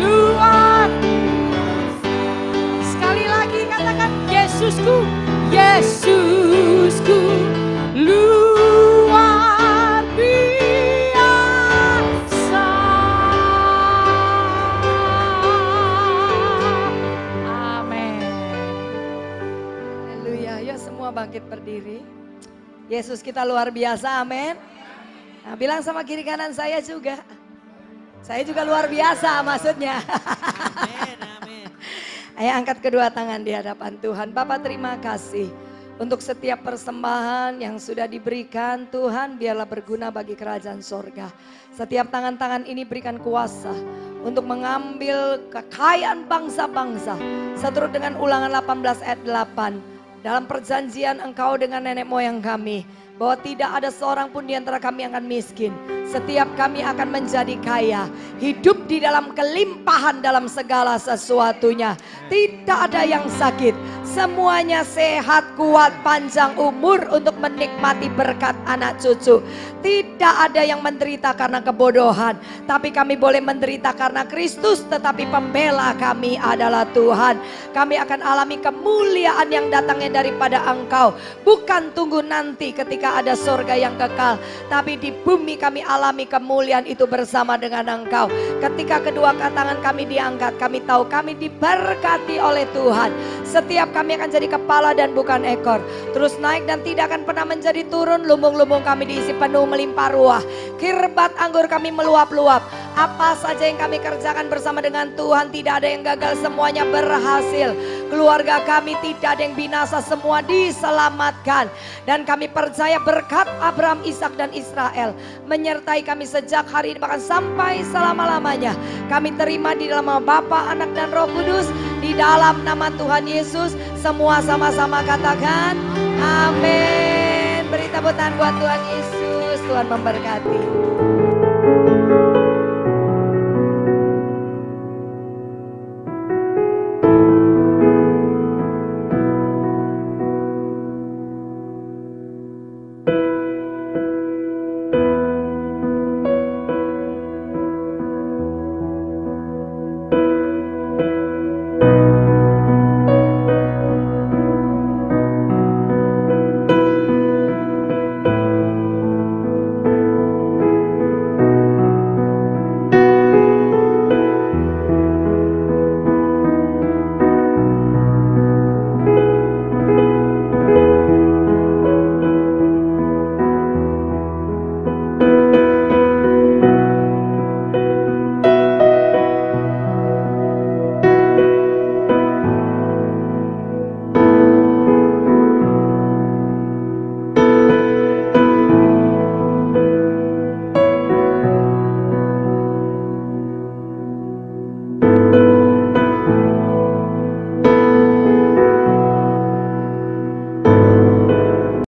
Luar. Sekali lagi katakan Yesusku. Yesusku luar biasa. Amin. Haleluya. Yuk semua bangkit berdiri. Yesus kita luar biasa, amin. Nah, bilang sama kiri kanan saya juga. Saya juga luar biasa maksudnya. Amin, amin. Ayo angkat kedua tangan di hadapan Tuhan. Bapak terima kasih untuk setiap persembahan yang sudah diberikan. Tuhan biarlah berguna bagi kerajaan sorga. Setiap tangan-tangan ini berikan kuasa untuk mengambil kekayaan bangsa-bangsa. Seturut dengan Ulangan 18 ayat 8. Dalam perjanjian engkau dengan nenek moyang kami, bahwa tidak ada seorang pun di antara kami yang akan miskin. Setiap kami akan menjadi kaya. Hidup di dalam kelimpahan dalam segala sesuatunya. Tidak ada yang sakit. Semuanya sehat, kuat, panjang umur untuk menikmati berkat anak cucu. Tidak ada yang menderita karena kebodohan. Tapi kami boleh menderita karena Kristus. Tetapi pembela kami adalah Tuhan. Kami akan alami kemuliaan yang datangnya daripada Engkau. Bukan tunggu nanti ketika ada surga yang kekal. Tapi di bumi kami alami kemuliaan itu bersama dengan Engkau. Ketika kedua tangan kami diangkat, kami tahu kami diberkati oleh Tuhan. Setiap kami akan jadi kepala dan bukan ekor. Terus naik dan tidak akan pernah menjadi turun. Lumbung-lumbung kami diisi penuh melimpah ruah. Kirbat anggur kami meluap-luap. Apa saja yang kami kerjakan bersama dengan Tuhan, tidak ada yang gagal, semuanya berhasil. Keluarga kami tidak ada yang binasa, semua diselamatkan. Dan kami percaya berkat Abraham, Ishak dan Israel menyertai kami sejak hari ini bahkan sampai selama-lamanya. Kami terima di dalam nama Bapa, Anak dan Roh Kudus. Di dalam nama Tuhan Yesus. Semua sama-sama katakan amin. Beri tepuk tangan buat Tuhan Yesus. Tuhan memberkati.